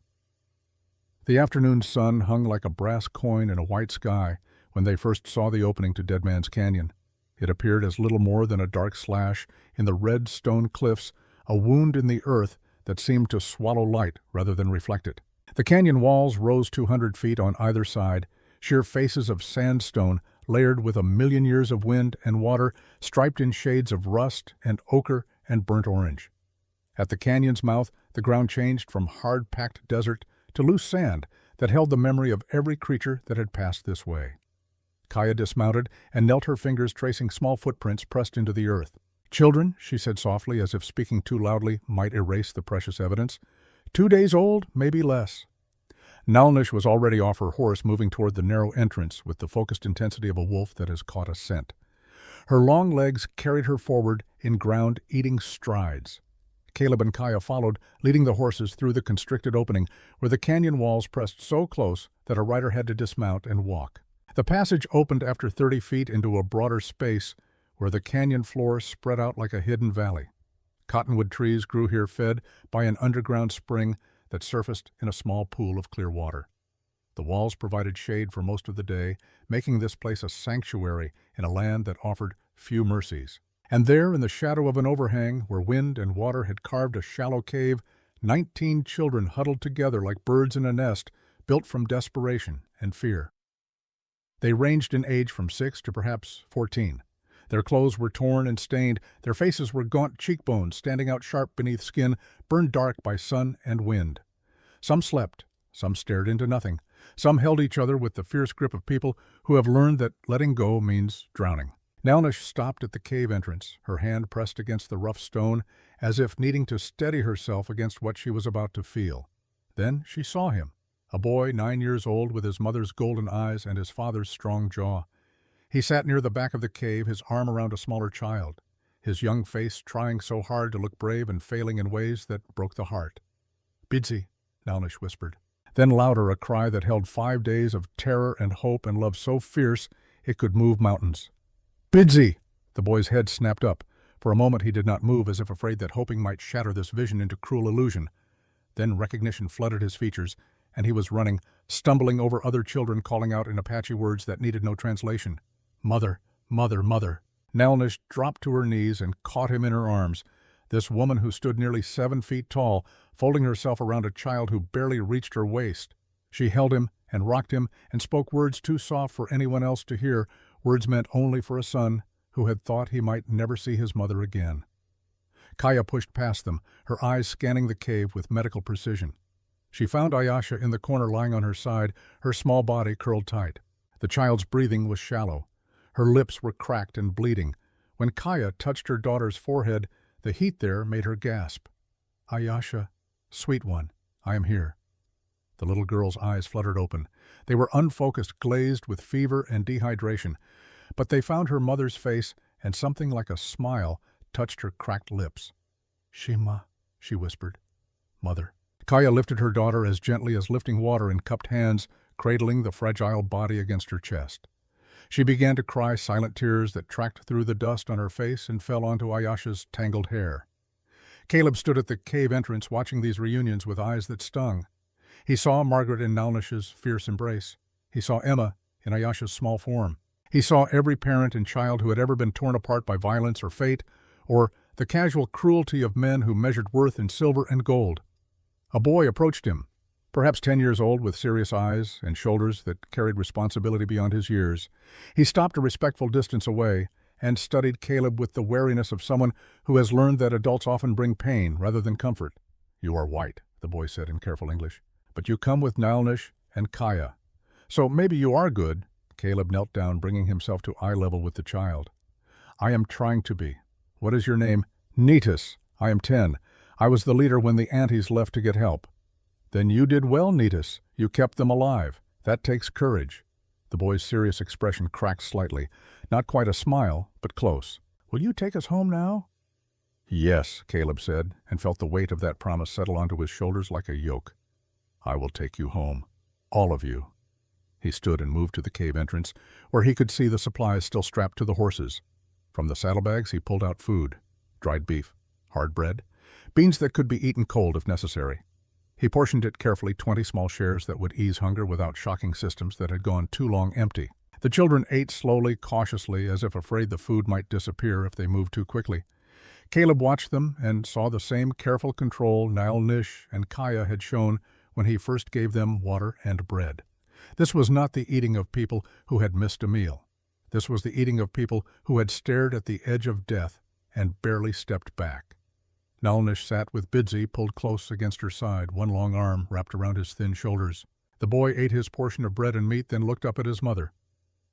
The afternoon sun hung like a brass coin in a white sky when they first saw the opening to Dead Man's Canyon. It appeared as little more than a dark slash in the red stone cliffs, a wound in the earth that seemed to swallow light rather than reflect it. The canyon walls rose 200 feet on either side, sheer faces of sandstone layered with a million years of wind and water, striped in shades of rust and ochre and burnt orange. At the canyon's mouth, the ground changed from hard-packed desert to loose sand that held the memory of every creature that had passed this way. Kaya dismounted and knelt, her fingers tracing small footprints pressed into the earth. "Children," she said softly, as if speaking too loudly might erase the precious evidence. 2 days old, maybe less. Nalnish was already off her horse, moving toward the narrow entrance with the focused intensity of a wolf that has caught a scent. Her long legs carried her forward in ground-eating strides. Caleb and Kaya followed, leading the horses through the constricted opening where the canyon walls pressed so close that a rider had to dismount and walk. The passage opened after 30 feet into a broader space where the canyon floor spread out like a hidden valley. Cottonwood trees grew here, fed by an underground spring that surfaced in a small pool of clear water. The walls provided shade for most of the day, making this place a sanctuary in a land that offered few mercies. And there, in the shadow of an overhang where wind and water had carved a shallow cave, 19 children huddled together like birds in a nest, built from desperation and fear. They ranged in age from 6 to perhaps 14. Their clothes were torn and stained, their faces were gaunt cheekbones standing out sharp beneath skin, burned dark by sun and wind. Some slept, some stared into nothing, some held each other with the fierce grip of people who have learned that letting go means drowning. Nalnish stopped at the cave entrance, her hand pressed against the rough stone, as if needing to steady herself against what she was about to feel. Then she saw him, a boy 9 years old with his mother's golden eyes and his father's strong jaw. He sat near the back of the cave, his arm around a smaller child, his young face trying so hard to look brave and failing in ways that broke the heart. "Bidsy," Nalnish whispered. Then louder, a cry that held 5 days of terror and hope and love so fierce it could move mountains. "Bidsy!" The boy's head snapped up. For a moment he did not move, as if afraid that hoping might shatter this vision into cruel illusion. Then recognition flooded his features, and he was running, stumbling over other children, calling out in Apache words that needed no translation. "Mother, mother, mother." Nalnish dropped to her knees and caught him in her arms. This woman who stood nearly 7 feet tall, folding herself around a child who barely reached her waist. She held him and rocked him and spoke words too soft for anyone else to hear, words meant only for a son who had thought he might never see his mother again. Kaya pushed past them, her eyes scanning the cave with medical precision. She found Ayasha in the corner lying on her side, her small body curled tight. The child's breathing was shallow. Her lips were cracked and bleeding. When Kaya touched her daughter's forehead, the heat there made her gasp. "Ayasha, sweet one, I am here." The little girl's eyes fluttered open. They were unfocused, glazed with fever and dehydration. But they found her mother's face, and something like a smile touched her cracked lips. "Shima," she whispered. "Mother." Kaya lifted her daughter as gently as lifting water in cupped hands, cradling the fragile body against her chest. She began to cry silent tears that tracked through the dust on her face and fell onto Ayasha's tangled hair. Caleb stood at the cave entrance watching these reunions with eyes that stung. He saw Margaret in Nalnish's fierce embrace. He saw Emma in Ayasha's small form. He saw every parent and child who had ever been torn apart by violence or fate, or the casual cruelty of men who measured worth in silver and gold. A boy approached him, perhaps 10 years old, with serious eyes and shoulders that carried responsibility beyond his years. He stopped a respectful distance away and studied Caleb with the wariness of someone who has learned that adults often bring pain rather than comfort. "You are white," the boy said in careful English, "but you come with Nalnish and Kaya. So maybe you are good." Caleb knelt down, bringing himself to eye level with the child. "I am trying to be. What is your name?" "Netus. I am 10. I was the leader when the aunties left to get help." Then you did well, Neetus. You kept them alive. That takes courage. The boy's serious expression cracked slightly. Not quite a smile, but close. Will you take us home now? Yes, Caleb said, and felt the weight of that promise settle onto his shoulders like a yoke. I will take you home. All of you. He stood and moved to the cave entrance, where he could see the supplies still strapped to the horses. From the saddlebags he pulled out food: dried beef, hard bread, beans that could be eaten cold if necessary. He portioned it carefully, 20 small shares that would ease hunger without shocking systems that had gone too long empty. The children ate slowly, cautiously, as if afraid the food might disappear if they moved too quickly. Caleb watched them and saw the same careful control Niall-Nish and Kaya had shown when he first gave them water and bread. This was not the eating of people who had missed a meal. This was the eating of people who had stared at the edge of death and barely stepped back. Niall-Nish sat with Bidsy pulled close against her side, one long arm wrapped around his thin shoulders. The boy ate his portion of bread and meat, then looked up at his mother.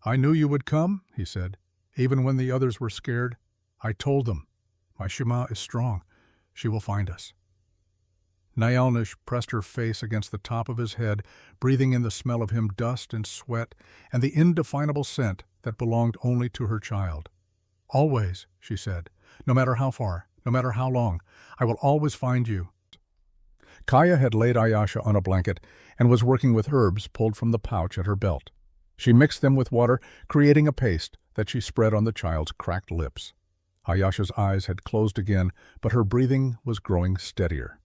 I knew you would come, he said, even when the others were scared. I told them. My Shema is strong. She will find us. Niall-Nish pressed her face against the top of his head, breathing in the smell of him, dust and sweat, and the indefinable scent that belonged only to her child. Always, she said, no matter how far, no matter how long, I will always find you. Kaya had laid Ayesha on a blanket and was working with herbs pulled from the pouch at her belt. She mixed them with water, creating a paste that she spread on the child's cracked lips. Ayesha's eyes had closed again, but her breathing was growing steadier.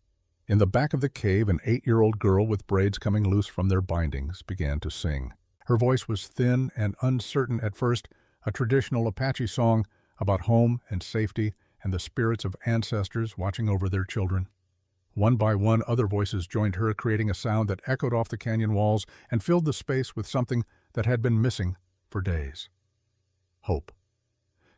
In the back of the cave, an 8-year-old girl with braids coming loose from their bindings began to sing. Her voice was thin and uncertain at first, a traditional Apache song about home and safety and the spirits of ancestors watching over their children. One by one, other voices joined her, creating a sound that echoed off the canyon walls and filled the space with something that had been missing for days. Hope.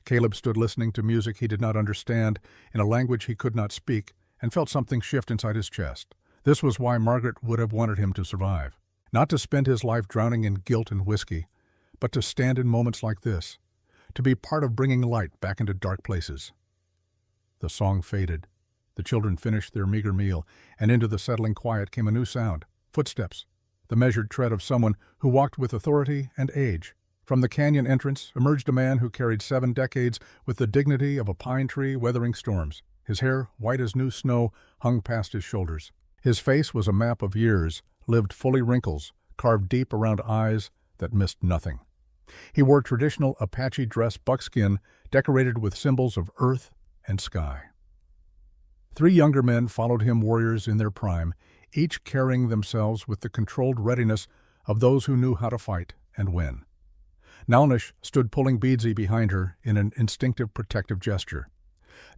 Caleb stood listening to music he did not understand, in a language he could not speak, and felt something shift inside his chest. This was why Margaret would have wanted him to survive. Not to spend his life drowning in guilt and whiskey, but to stand in moments like this, to be part of bringing light back into dark places. The song faded. The children finished their meager meal, and into the settling quiet came a new sound: footsteps, the measured tread of someone who walked with authority and age. From the canyon entrance emerged a man who carried 7 decades with the dignity of a pine tree weathering storms. His hair, white as new snow, hung past his shoulders. His face was a map of years, lived fully wrinkles, carved deep around eyes that missed nothing. He wore traditional Apache dress buckskin, decorated with symbols of earth and sky. 3 younger men followed him, warriors in their prime, each carrying themselves with the controlled readiness of those who knew how to fight and win. Niall-Nish stood pulling Bidsy behind her in an instinctive protective gesture.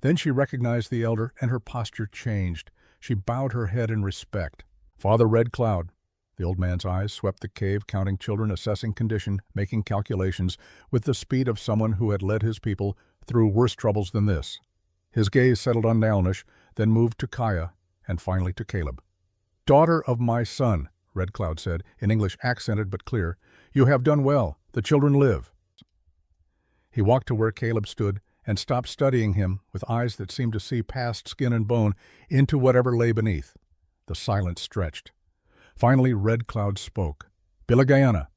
Then she recognized the elder, and her posture changed. She bowed her head in respect. Father Red Cloud. The old man's eyes swept the cave, counting children, assessing condition, making calculations with the speed of someone who had led his people through worse troubles than this. His gaze settled on Niall-Nish, then moved to Kaya, and finally to Caleb. Daughter of my son, Red Cloud said, in English accented but clear, you have done well. The children live. He walked to where Caleb stood and stopped studying him with eyes that seemed to see past skin and bone into whatever lay beneath. The silence stretched. Finally, Red Cloud spoke. Bilagayana,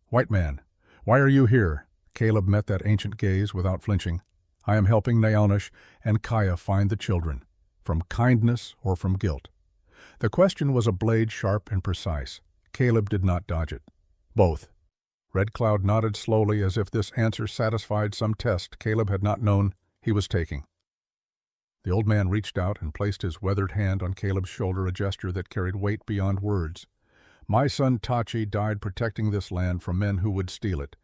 white man, why are you here? Caleb met that ancient gaze without flinching. I am helping Niall-Nish and Kaya find the children, from kindness or from guilt. The question was a blade sharp and precise. Caleb did not dodge it. Both. Red Cloud nodded slowly, as if this answer satisfied some test Caleb had not known he was taking. The old man reached out and placed his weathered hand on Caleb's shoulder, a gesture that carried weight beyond words. My son Tachi died protecting this land from men who would steal it.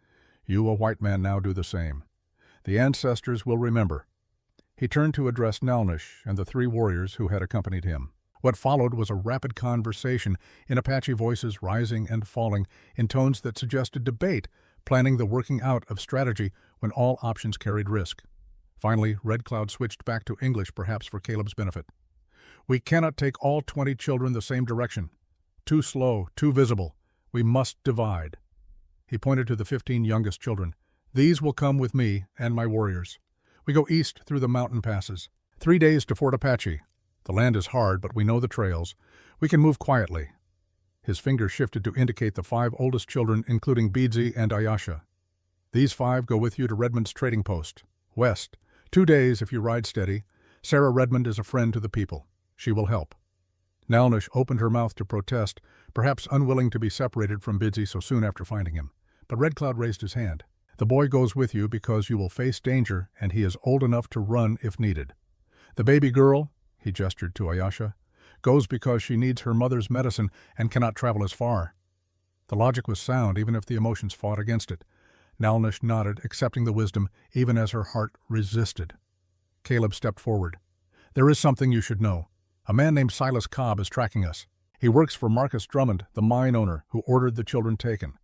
You, a white man, now do the same. The ancestors will remember. He turned to address Niall-Nish and the 3 warriors who had accompanied him. What followed was a rapid conversation in Apache voices, rising and falling in tones that suggested debate, planning the working out of strategy when all options carried risk. Finally, Red Cloud switched back to English, perhaps for Caleb's benefit. We cannot take all 20 children the same direction. Too slow, too visible. We must divide. He pointed to the 15 youngest children. These will come with me and my warriors. We go east through the mountain passes. 3 days to Fort Apache. The land is hard, but we know the trails. We can move quietly." His finger shifted to indicate the 5 oldest children, including Beedsy and Ayasha. "These 5 go with you to Redmond's trading post. West. 2 days if you ride steady. Sarah Redmond is a friend to the people. She will help." Nalnish opened her mouth to protest, perhaps unwilling to be separated from Beedsy so soon after finding him. But Red Cloud raised his hand. "The boy goes with you because you will face danger, and he is old enough to run if needed. The baby girl," he gestured to Ayasha, "goes because she needs her mother's medicine and cannot travel as far." The logic was sound, even if the emotions fought against it. Nalnish nodded, accepting the wisdom, even as her heart resisted. Caleb stepped forward. "There is something you should know. A man named Silas Cobb is tracking us. He works for Marcus Drummond, the mine owner, who ordered the children taken.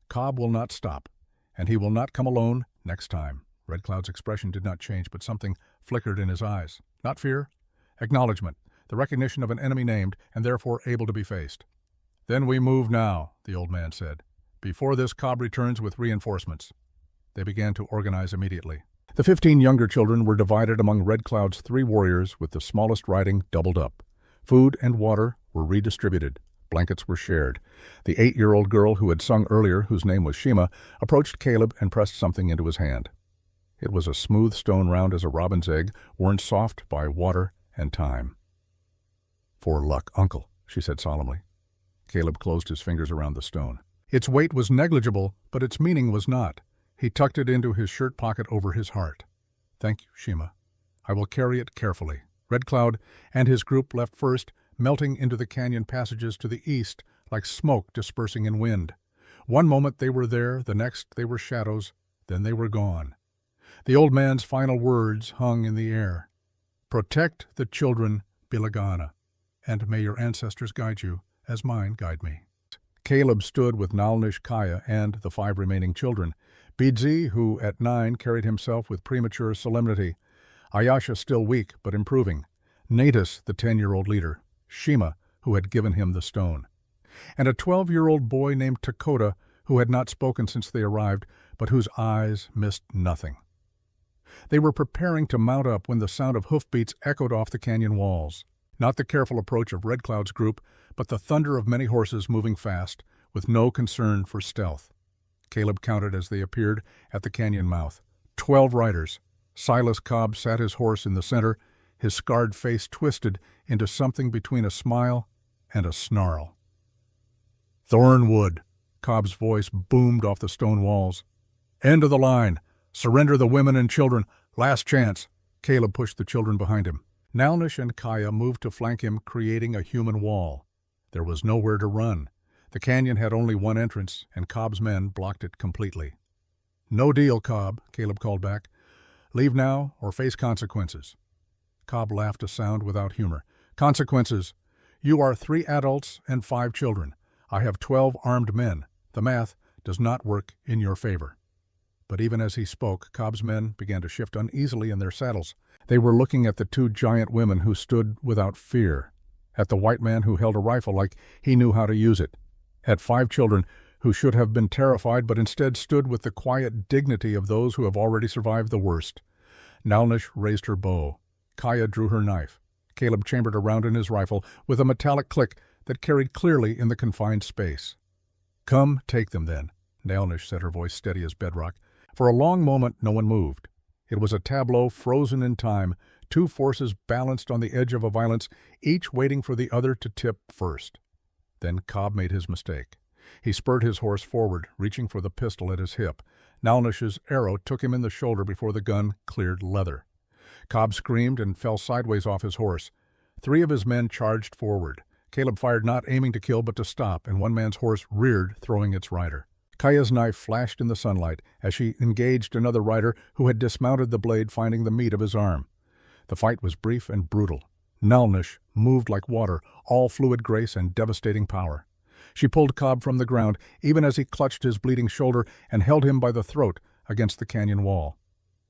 Cobb will not stop, and he will not come alone next time." Red Cloud's expression did not change, but something flickered in his eyes. Not fear, acknowledgement, the recognition of an enemy named, and therefore able to be faced. "Then we move now," the old man said, "before this Cobb returns with reinforcements." They began to organize immediately. The 15 younger children were divided among Red Cloud's 3 warriors, with the smallest riding doubled up. Food and water were redistributed. Blankets were shared. The 8-year-old girl who had sung earlier, whose name was Shima, approached Caleb and pressed something into his hand. It was a smooth stone round as a robin's egg, worn soft by water and time. "For luck, uncle," she said solemnly. Caleb closed his fingers around the stone. Its weight was negligible, but its meaning was not. He tucked it into his shirt pocket over his heart. "Thank you, Shima. I will carry it carefully." Red Cloud and his group left first, melting into the canyon passages to the east like smoke dispersing in wind. One moment they were there, the next they were shadows, then they were gone. The old man's final words hung in the air. "Protect the children, Bilagana, and may your ancestors guide you, as mine guide me." Caleb stood with Nalnish, Kaya, and the 5 remaining children. Beedsy, who at 9 carried himself with premature solemnity. Ayasha still weak, but improving. Natus, the 10-year-old leader. Shima, who had given him the stone. And a 12-year-old boy named Takota, who had not spoken since they arrived, but whose eyes missed nothing. They were preparing to mount up when the sound of hoofbeats echoed off the canyon walls. Not the careful approach of Red Cloud's group, but the thunder of many horses moving fast, with no concern for stealth. Caleb counted as they appeared at the canyon mouth. 12 riders. Silas Cobb sat his horse in the center, his scarred face twisted into something between a smile and a snarl. "Thornwood," Cobb's voice boomed off the stone walls. "End of the line. Surrender the women and children. Last chance." Caleb pushed the children behind him. Nalnish and Kaya moved to flank him, creating a human wall. There was nowhere to run. The canyon had only one entrance, and Cobb's men blocked it completely. "No deal, Cobb," Caleb called back. "Leave now or face consequences." Cobb laughed a sound without humor. "Consequences. You are 3 adults and 5 children. I have 12 armed men. The math does not work in your favor." But even as he spoke, Cobb's men began to shift uneasily in their saddles. They were looking at the 2 giant women who stood without fear, at the white man who held a rifle like he knew how to use it, at 5 children who should have been terrified but instead stood with the quiet dignity of those who have already survived the worst. Nalnish raised her bow. Kaya drew her knife. Caleb chambered a round in his rifle with a metallic click that carried clearly in the confined space. "Come, take them then," Nalnish said, her voice steady as bedrock. For a long moment no one moved. It was a tableau frozen in time, 2 forces balanced on the edge of a violence, each waiting for the other to tip first. Then Cobb made his mistake. He spurred his horse forward, reaching for the pistol at his hip. Nalnish's arrow took him in the shoulder before the gun cleared leather. Cobb screamed and fell sideways off his horse. 3 of his men charged forward. Caleb fired, not aiming to kill but to stop, and one man's horse reared, throwing its rider. Kaya's knife flashed in the sunlight as she engaged another rider who had dismounted, the blade finding the meat of his arm. The fight was brief and brutal. Nalnish moved like water, all fluid grace and devastating power. She pulled Cobb from the ground, even as he clutched his bleeding shoulder and held him by the throat against the canyon wall.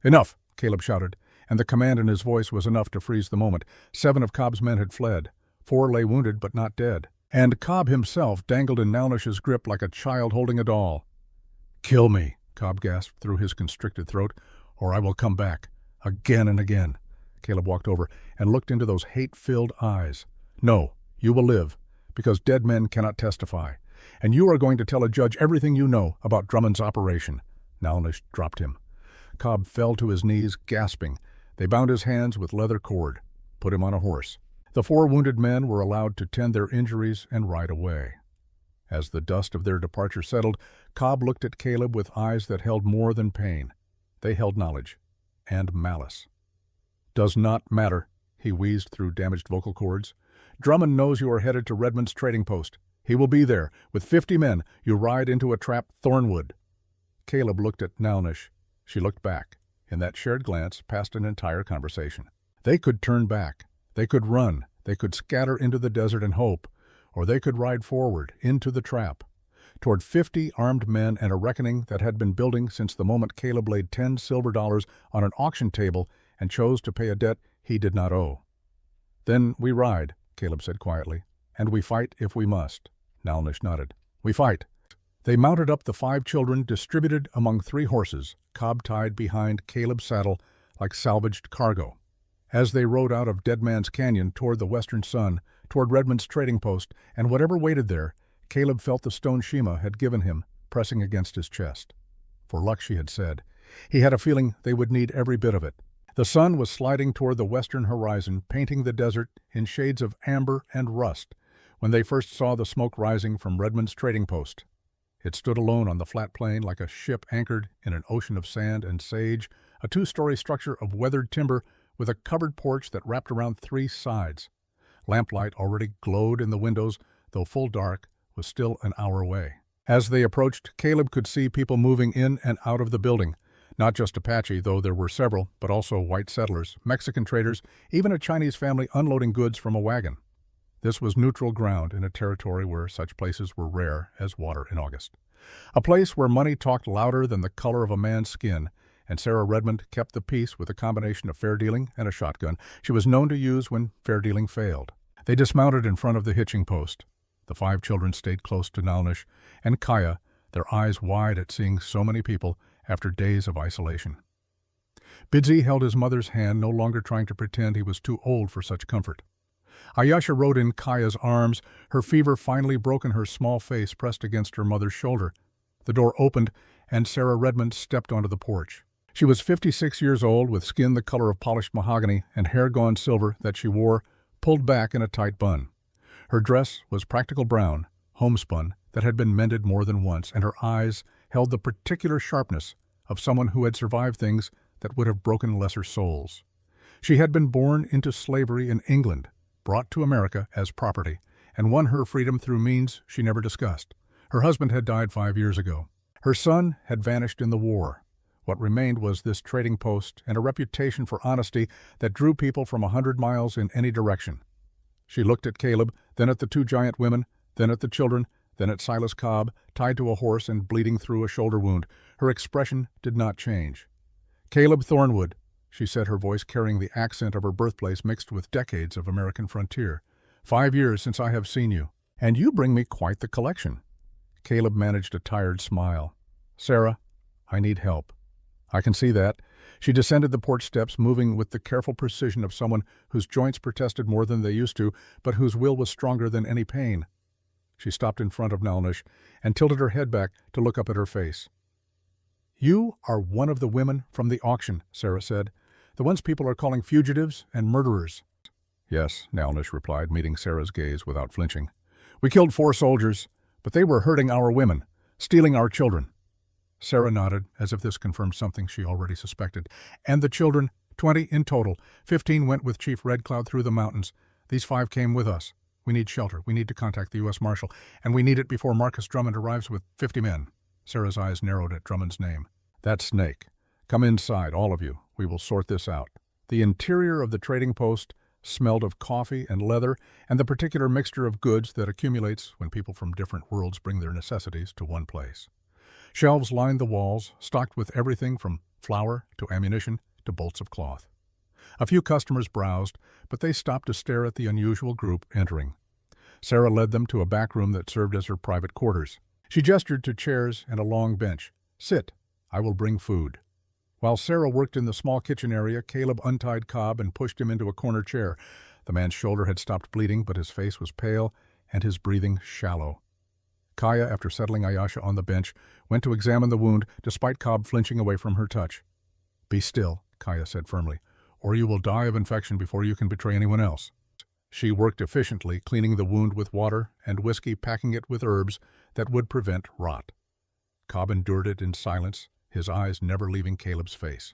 "Enough!" Caleb shouted, and the command in his voice was enough to freeze the moment. 7 of Cobb's men had fled. 4 lay wounded but not dead. And Cobb himself dangled in Nalnish's grip like a child holding a doll. "Kill me," Cobb gasped through his constricted throat, "or I will come back, again and again." Caleb walked over and looked into those hate-filled eyes. "No, you will live, because dead men cannot testify. And you are going to tell a judge everything you know about Drummond's operation." Nalnish dropped him. Cobb fell to his knees, gasping. They bound his hands with leather cord, put him on a horse. The 4 wounded men were allowed to tend their injuries and ride away. As the dust of their departure settled, Cobb looked at Caleb with eyes that held more than pain. They held knowledge and malice. "Does not matter," he wheezed through damaged vocal cords. "Drummond knows you are headed to Redmond's trading post. He will be there. With 50 men, you ride into a trap Thornwood." Caleb looked at Nalnish. She looked back. In that shared glance passed an entire conversation. They could turn back. They could run. They could scatter into the desert and hope. Or they could ride forward, into the trap, toward 50 armed men and a reckoning that had been building since the moment Caleb laid 10 silver dollars on an auction table and chose to pay a debt he did not owe. "Then we ride," Caleb said quietly, "and we fight if we must." Nalnish nodded. "We fight." They mounted up the 5 children distributed among 3 horses, Cobb tied behind Caleb's saddle like salvaged cargo. As they rode out of Dead Man's Canyon toward the western sun, toward Redmond's trading post, and whatever waited there, Caleb felt the stone Shima had given him pressing against his chest. For luck, she had said. He had a feeling they would need every bit of it. The sun was sliding toward the western horizon, painting the desert in shades of amber and rust, when they first saw the smoke rising from Redmond's trading post. It stood alone on the flat plain like a ship anchored in an ocean of sand and sage, a 2-story structure of weathered timber with a covered porch that wrapped around 3 sides. Lamplight already glowed in the windows, though full dark was still an hour away. As they approached, Caleb could see people moving in and out of the building. Not just Apache, though there were several, but also white settlers, Mexican traders, even a Chinese family unloading goods from a wagon. This was neutral ground in a territory where such places were rare as water in August. A place where money talked louder than the color of a man's skin, and Sarah Redmond kept the peace with a combination of fair dealing and a shotgun she was known to use when fair dealing failed. They dismounted in front of the hitching post. The 5 children stayed close to Nalnish and Kaya, their eyes wide at seeing so many people after days of isolation. Bidsy held his mother's hand, no longer trying to pretend he was too old for such comfort. Ayesha rode in Kaya's arms, her fever finally broken, her small face pressed against her mother's shoulder. The door opened, and Sarah Redmond stepped onto the porch. She was 56 years old, with skin the color of polished mahogany and hair gone silver that she wore pulled back in a tight bun. Her dress was practical brown, homespun, that had been mended more than once, and her eyes held the particular sharpness of someone who had survived things that would have broken lesser souls. She had been born into slavery in England, brought to America as property, and won her freedom through means she never discussed. Her husband had died 5 years ago. Her son had vanished in the war. What remained was this trading post and a reputation for honesty that drew people from 100 miles in any direction. She looked at Caleb, then at the 2 giant women, then at the children, then at Silas Cobb, tied to a horse and bleeding through a shoulder wound. Her expression did not change. "Caleb Thornwood," she said, her voice carrying the accent of her birthplace mixed with decades of American frontier. "5 years since I have seen you, and you bring me quite the collection." Caleb managed a tired smile. "Sarah, I need help." "I can see that." She descended the porch steps, moving with the careful precision of someone whose joints protested more than they used to, but whose will was stronger than any pain. She stopped in front of Nalnish and tilted her head back to look up at her face. "You are one of the women from the auction," Sarah said. "The ones people are calling fugitives and murderers." "Yes," Nalnish replied, meeting Sarah's gaze without flinching. "We killed 4 soldiers, but they were hurting our women, stealing our children." Sarah nodded, as if this confirmed something she already suspected. "And the children, 20 in total. 15 went with Chief Red Cloud through the mountains. These 5 came with us. We need shelter. We need to contact the U.S. Marshal, and we need it before Marcus Drummond arrives with 50 men. Sarah's eyes narrowed at Drummond's name. "That's Snake. Come inside, all of you. We will sort this out." The interior of the trading post smelled of coffee and leather and the particular mixture of goods that accumulates when people from different worlds bring their necessities to one place. Shelves lined the walls, stocked with everything from flour to ammunition to bolts of cloth. A few customers browsed, but they stopped to stare at the unusual group entering. Sarah led them to a back room that served as her private quarters. She gestured to chairs and a long bench. "Sit. I will bring food." While Sarah worked in the small kitchen area, Caleb untied Cobb and pushed him into a corner chair. The man's shoulder had stopped bleeding, but his face was pale, and his breathing shallow. Kaya, after settling Ayasha on the bench, went to examine the wound, despite Cobb flinching away from her touch. "Be still," Kaya said firmly, "or you will die of infection before you can betray anyone else." She worked efficiently, cleaning the wound with water and whiskey, packing it with herbs that would prevent rot. Cobb endured it in silence, his eyes never leaving Caleb's face.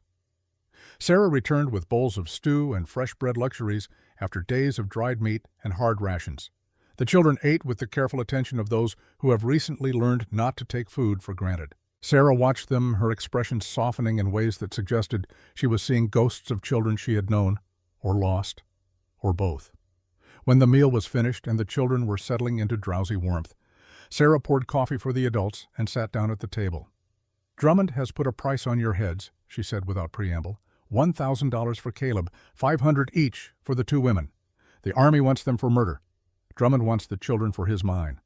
Sarah returned with bowls of stew and fresh bread luxuries after days of dried meat and hard rations. The children ate with the careful attention of those who have recently learned not to take food for granted. Sarah watched them, her expression softening in ways that suggested she was seeing ghosts of children she had known, or lost, or both. When the meal was finished and the children were settling into drowsy warmth, Sarah poured coffee for the adults and sat down at the table. "Drummond has put a price on your heads," she said without preamble. $1,000 for Caleb, $500 each for the 2 women. The Army wants them for murder. Drummond wants the children for his mine."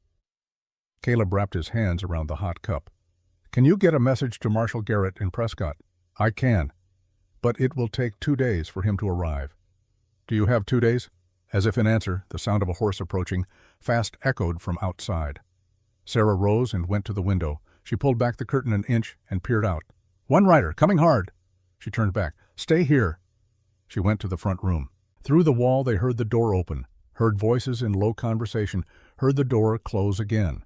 Caleb wrapped his hands around the hot cup. "Can you get a message to Marshal Garrett in Prescott?" "I can, but it will take 2 days for him to arrive." "Do you have 2 days?" As if in answer, the sound of a horse approaching fast echoed from outside. Sarah rose and went to the window. She pulled back the curtain an inch and peered out. "One rider, coming hard!" She turned back. "Stay here." She went to the front room. Through the wall they heard the door open, heard voices in low conversation, heard the door close again.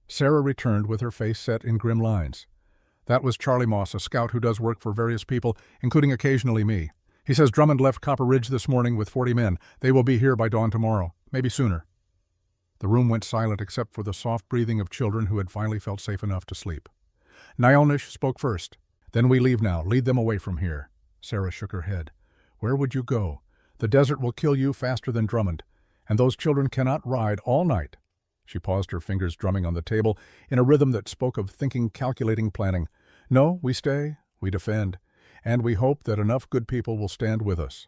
Sarah returned with her face set in grim lines. "That was Charlie Moss, a scout who does work for various people, including occasionally me. He says Drummond left Copper Ridge this morning with 40 men. They will be here by dawn tomorrow, maybe sooner." The room went silent except for the soft breathing of children who had finally felt safe enough to sleep. Nyalnish spoke first. "Then we leave now. Lead them away from here." Sarah shook her head. "Where would you go? The desert will kill you faster than Drummond, and those children cannot ride all night." She paused, her fingers drumming on the table in a rhythm that spoke of thinking, calculating, planning. "No, we stay, we defend, and we hope that enough good people will stand with us."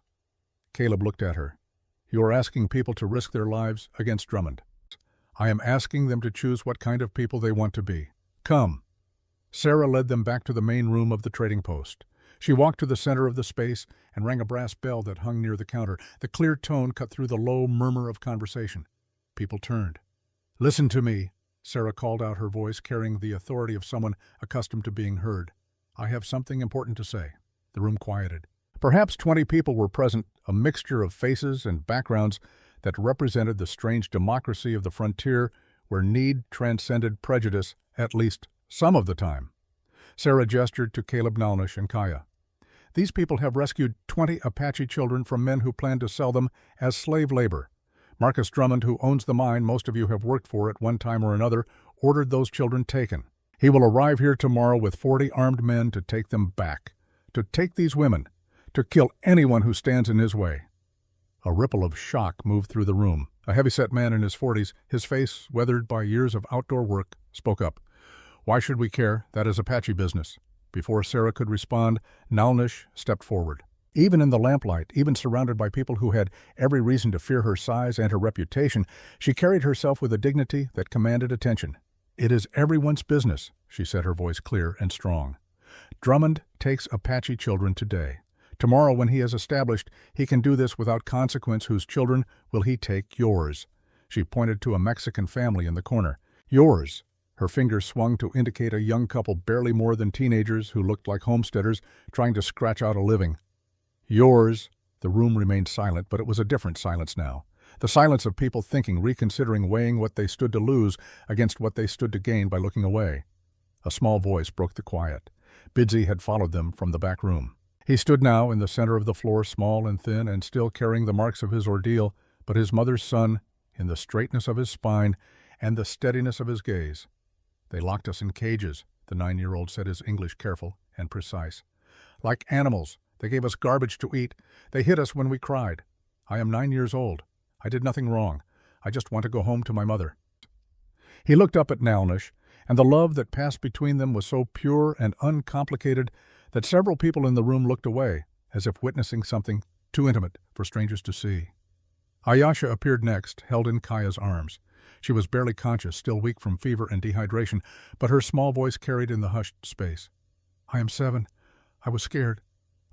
Caleb looked at her. "You are asking people to risk their lives against Drummond." "I am asking them to choose what kind of people they want to be. Come." Sarah led them back to the main room of the trading post. She walked to the center of the space and rang a brass bell that hung near the counter. The clear tone cut through the low murmur of conversation. People turned. "Listen to me," Sarah called out, her voice carrying the authority of someone accustomed to being heard. "I have something important to say." The room quieted. Perhaps 20 people were present, a mixture of faces and backgrounds that represented the strange democracy of the frontier where need transcended prejudice, at least some of the time. Sarah gestured to Caleb, Nyalnish, and Kaya. "These people have rescued 20 Apache children from men who planned to sell them as slave labor. Marcus Drummond, who owns the mine most of you have worked for at one time or another, ordered those children taken. He will arrive here tomorrow with 40 armed men to take them back, to take these women, to kill anyone who stands in his way." A ripple of shock moved through the room. A heavy-set man in his 40s, his face weathered by years of outdoor work, spoke up. "Why should we care? That is Apache business." Before Sarah could respond, Nyalnish stepped forward. Even in the lamplight, even surrounded by people who had every reason to fear her size and her reputation, she carried herself with a dignity that commanded attention. "It is everyone's business," she said, her voice clear and strong. "Drummond takes Apache children today. Tomorrow, when he is established, he can do this without consequence. Whose children will he take? Yours." She pointed to a Mexican family in the corner. "Yours." Her fingers swung to indicate a young couple barely more than teenagers who looked like homesteaders trying to scratch out a living. "Yours." The room remained silent, but it was a different silence now. The silence of people thinking, reconsidering, weighing what they stood to lose against what they stood to gain by looking away. A small voice broke the quiet. Bidsey had followed them from the back room. He stood now in the center of the floor, small and thin and still carrying the marks of his ordeal, but his mother's son, in the straightness of his spine and the steadiness of his gaze. "They locked us in cages," the 9-year-old said, his English careful and precise. "Like animals. They gave us garbage to eat. They hit us when we cried. I am 9 years old. I did nothing wrong. I just want to go home to my mother." He looked up at Nyalnish, and the love that passed between them was so pure and uncomplicated that several people in the room looked away, as if witnessing something too intimate for strangers to see. Ayasha appeared next, held in Kaya's arms. She was barely conscious, still weak from fever and dehydration, but her small voice carried in the hushed space. "I am 7. I was scared.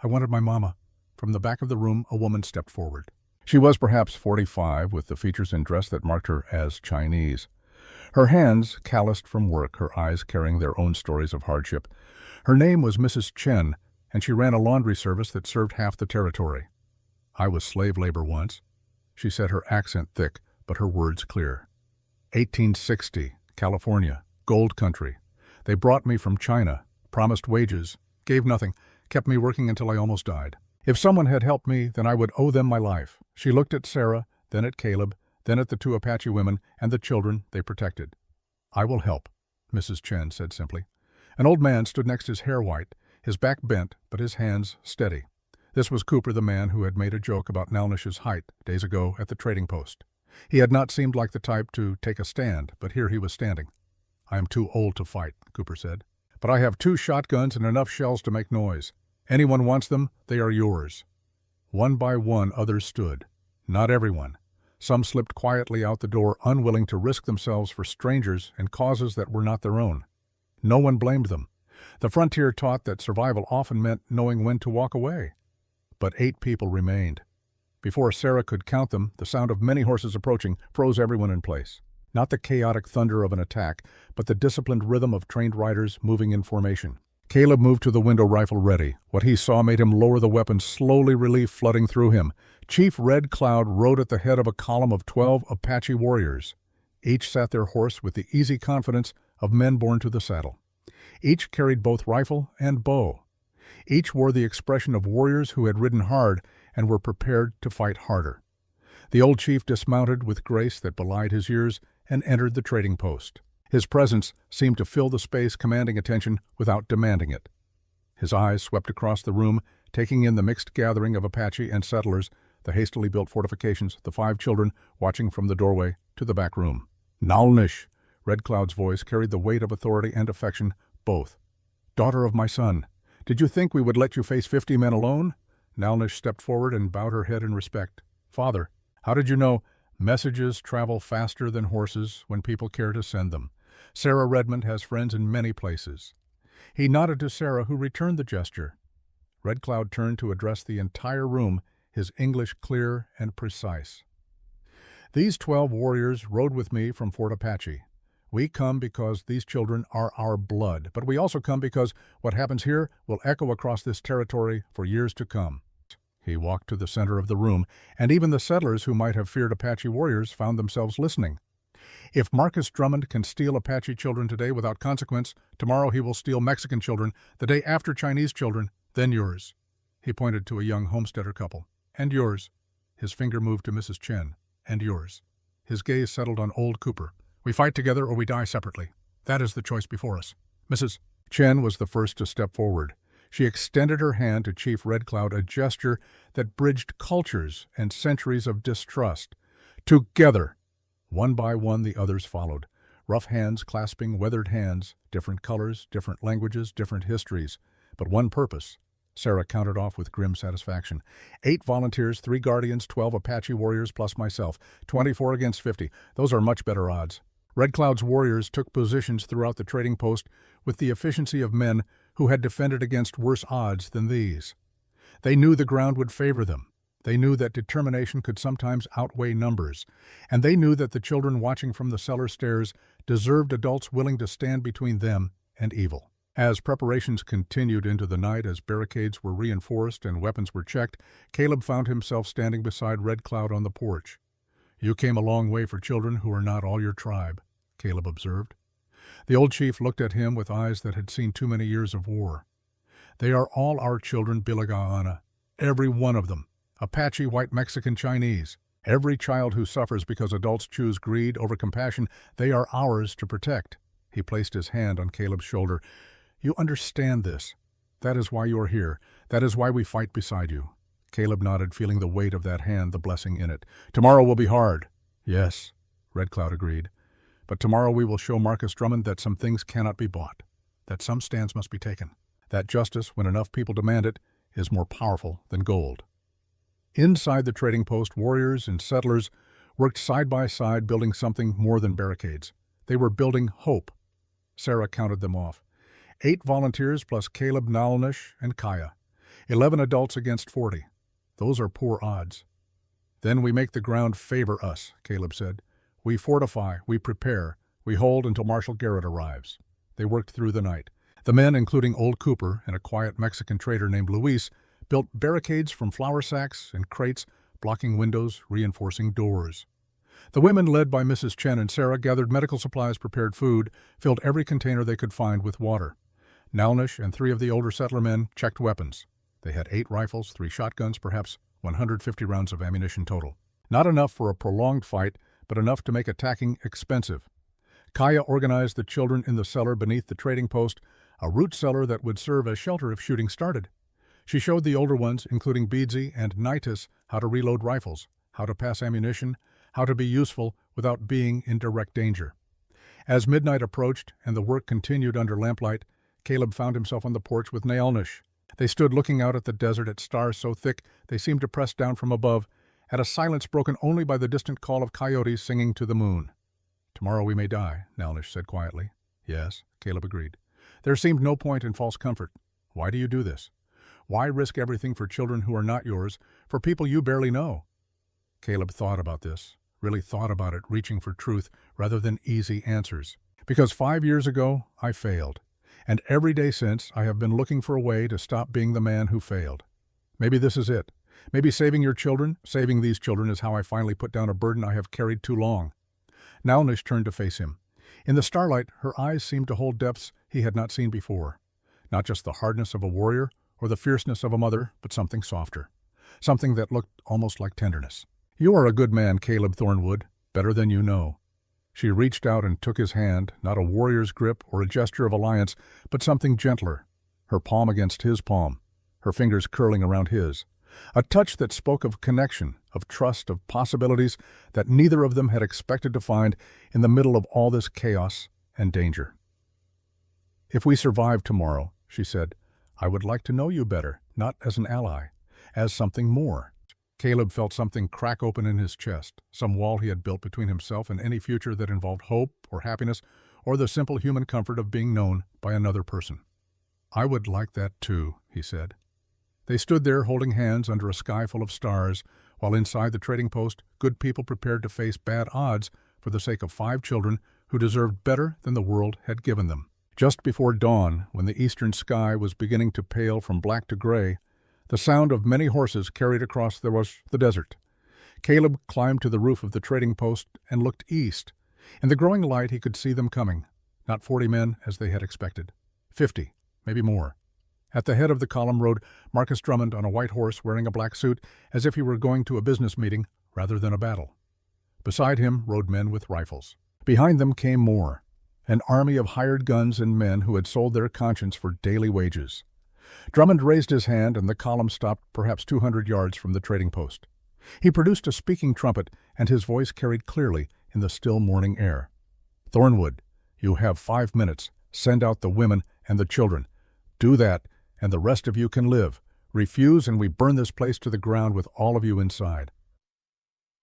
I wanted my mama." From the back of the room, a woman stepped forward. She was perhaps 45, with the features and dress that marked her as Chinese. Her hands calloused from work, her eyes carrying their own stories of hardship. Her name was Mrs. Chen, and she ran a laundry service that served half the territory. "I was slave labor once," she said, her accent thick, but her words clear. 1860, California, gold country. They brought me from China, promised wages, gave nothing, kept me working until I almost died. If someone had helped me, then I would owe them my life. She looked at Sarah, then at Caleb, then at the two Apache women and the children they protected. "I will help," Mrs. Chen said simply. An old man stood next, his hair white, his back bent, but his hands steady. This was Cooper, the man who had made a joke about Nalnish's height days ago at the trading post. He had not seemed like the type to take a stand, but here he was standing. "I am too old to fight," Cooper said. "But I have 2 shotguns and enough shells to make noise. Anyone wants them, they are yours." One by one others stood. Not everyone. Some slipped quietly out the door, unwilling to risk themselves for strangers and causes that were not their own. No one blamed them. The frontier taught that survival often meant knowing when to walk away. But 8 people remained. Before Sarah could count them, the sound of many horses approaching froze everyone in place. Not the chaotic thunder of an attack, but the disciplined rhythm of trained riders moving in formation. Caleb moved to the window, rifle ready. What he saw made him lower the weapon, slowly, relief flooding through him. Chief Red Cloud rode at the head of a column of 12 Apache warriors. Each sat their horse with the easy confidence of men born to the saddle. Each carried both rifle and bow. Each wore the expression of warriors who had ridden hard and were prepared to fight harder. The old chief dismounted with grace that belied his years and entered the trading post. His presence seemed to fill the space, commanding attention without demanding it. His eyes swept across the room, taking in the mixed gathering of Apache and settlers, the hastily built fortifications, the 5 children watching from the doorway to the back room. "Nalnish," Red Cloud's voice carried the weight of authority and affection, both. "Daughter of my son, did you think we would let you face 50 men alone?" Nalnish stepped forward and bowed her head in respect. "Father, how did you know messages travel faster than horses when people care to send them? Sarah Redmond has friends in many places." He nodded to Sarah, who returned the gesture. Red Cloud turned to address the entire room, his English clear and precise. "These 12 warriors rode with me from Fort Apache. We come because these children are our blood, but we also come because what happens here will echo across this territory for years to come." He walked to the center of the room, and even the settlers who might have feared Apache warriors found themselves listening. "If Marcus Drummond can steal Apache children today without consequence, tomorrow he will steal Mexican children, the day after Chinese children, then yours." He pointed to a young homesteader couple. "And yours." His finger moved to Mrs. Chen. "And yours." His gaze settled on old Cooper. "We fight together or we die separately. That is the choice before us." Mrs. Chen was the first to step forward. She extended her hand to Chief Red Cloud, a gesture that bridged cultures and centuries of distrust. "Together!" One by one the others followed, rough hands clasping weathered hands, different colors, different languages, different histories, but one purpose. Sarah counted off with grim satisfaction. 8 volunteers, 3 guardians, 12 Apache warriors plus myself. 24 against 50. Those are much better odds. Red Cloud's warriors took positions throughout the trading post with the efficiency of men who had defended against worse odds than these. They knew the ground would favor them. They knew that determination could sometimes outweigh numbers. And they knew that the children watching from the cellar stairs deserved adults willing to stand between them and evil. As preparations continued into the night, as barricades were reinforced and weapons were checked, Caleb found himself standing beside Red Cloud on the porch. "You came a long way for children who are not all your tribe," Caleb observed. The old chief looked at him with eyes that had seen too many years of war. "They are all our children, Bilagaana. Every one of them. Apache, white, Mexican, Chinese. Every child who suffers because adults choose greed over compassion, they are ours to protect." He placed his hand on Caleb's shoulder. "You understand this. That is why you are here. That is why we fight beside you." Caleb nodded, feeling the weight of that hand, the blessing in it. "Tomorrow will be hard." "Yes," Red Cloud agreed. "But tomorrow we will show Marcus Drummond that some things cannot be bought, that some stands must be taken, that justice, when enough people demand it, is more powerful than gold." Inside the trading post, warriors and settlers worked side by side, building something more than barricades. They were building hope. Sarah counted them off. 8 volunteers plus Caleb, Nalnish, and Kaya. 11 adults against 40. Those are poor odds. Then we make the ground favor us, Caleb said. We fortify, we prepare, we hold until Marshal Garrett arrives. They worked through the night. The men, including old Cooper and a quiet Mexican trader named Luis, built barricades from flour sacks and crates, blocking windows, reinforcing doors. The women, led by Mrs. Chen and Sarah, gathered medical supplies, prepared food, filled every container they could find with water. Nalnish and 3 of the older settler men checked weapons. They had 8 rifles, 3 shotguns, perhaps 150 rounds of ammunition total. Not enough for a prolonged fight, but enough to make attacking expensive. Kaya organized the children in the cellar beneath the trading post, a root cellar that would serve as shelter if shooting started. She showed the older ones, including Beedsy and Nitus, how to reload rifles, how to pass ammunition, how to be useful without being in direct danger. As midnight approached and the work continued under lamplight, Caleb found himself on the porch with Nalnish. They stood looking out at the desert at stars so thick they seemed to press down from above, at a silence broken only by the distant call of coyotes singing to the moon. "Tomorrow we may die," Nalnish said quietly. "Yes," Caleb agreed. There seemed no point in false comfort. "Why do you do this? Why risk everything for children who are not yours, for people you barely know?" Caleb thought about this, really thought about it, reaching for truth rather than easy answers. "Because 5 years ago, I failed. And every day since, I have been looking for a way to stop being the man who failed. Maybe this is it. Maybe saving your children, saving these children, is how I finally put down a burden I have carried too long." Nalnish turned to face him. In the starlight, her eyes seemed to hold depths he had not seen before. Not just the hardness of a warrior or the fierceness of a mother, but something softer. Something that looked almost like tenderness. "You are a good man, Caleb Thornwood, better than you know." She reached out and took his hand, not a warrior's grip or a gesture of alliance, but something gentler, her palm against his palm, her fingers curling around his. A touch that spoke of connection, of trust, of possibilities that neither of them had expected to find in the middle of all this chaos and danger. "If we survive tomorrow," she said, "I would like to know you better, not as an ally, as something more." Caleb felt something crack open in his chest, some wall he had built between himself and any future that involved hope or happiness or the simple human comfort of being known by another person. "I would like that too," he said. They stood there holding hands under a sky full of stars, while inside the trading post, good people prepared to face bad odds for the sake of 5 children who deserved better than the world had given them. Just before dawn, when the eastern sky was beginning to pale from black to gray, the sound of many horses carried across the desert. Caleb climbed to the roof of the trading post and looked east. In the growing light he could see them coming. Not 40 men, as they had expected. 50, maybe more. At the head of the column rode Marcus Drummond on a white horse wearing a black suit, as if he were going to a business meeting rather than a battle. Beside him rode men with rifles. Behind them came more, an army of hired guns and men who had sold their conscience for daily wages. Drummond raised his hand and the column stopped perhaps 200 yards from the trading post. He produced a speaking trumpet and his voice carried clearly in the still morning air. "Thornwood, you have 5 minutes. Send out the women and the children. Do that, and the rest of you can live. Refuse, and we burn this place to the ground with all of you inside."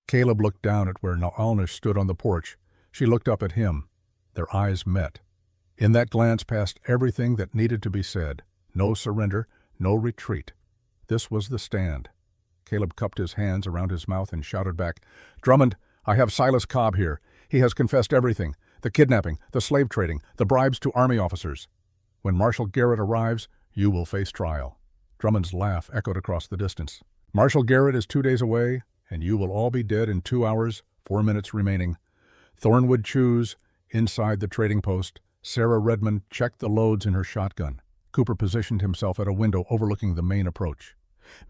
Caleb looked down at where Nalnish stood on the porch. She looked up at him. Their eyes met. In that glance passed everything that needed to be said. No surrender, no retreat. This was the stand. Caleb cupped his hands around his mouth and shouted back, "Drummond, I have Silas Cobb here. He has confessed everything, the kidnapping, the slave trading, the bribes to army officers. When Marshal Garrett arrives, you will face trial." Drummond's laugh echoed across the distance. "Marshal Garrett is 2 days away, and you will all be dead in 2 hours, 4 minutes remaining. Thornwood choose, inside the trading post. Sarah Redmond checked the loads in her shotgun. Cooper positioned himself at a window overlooking the main approach.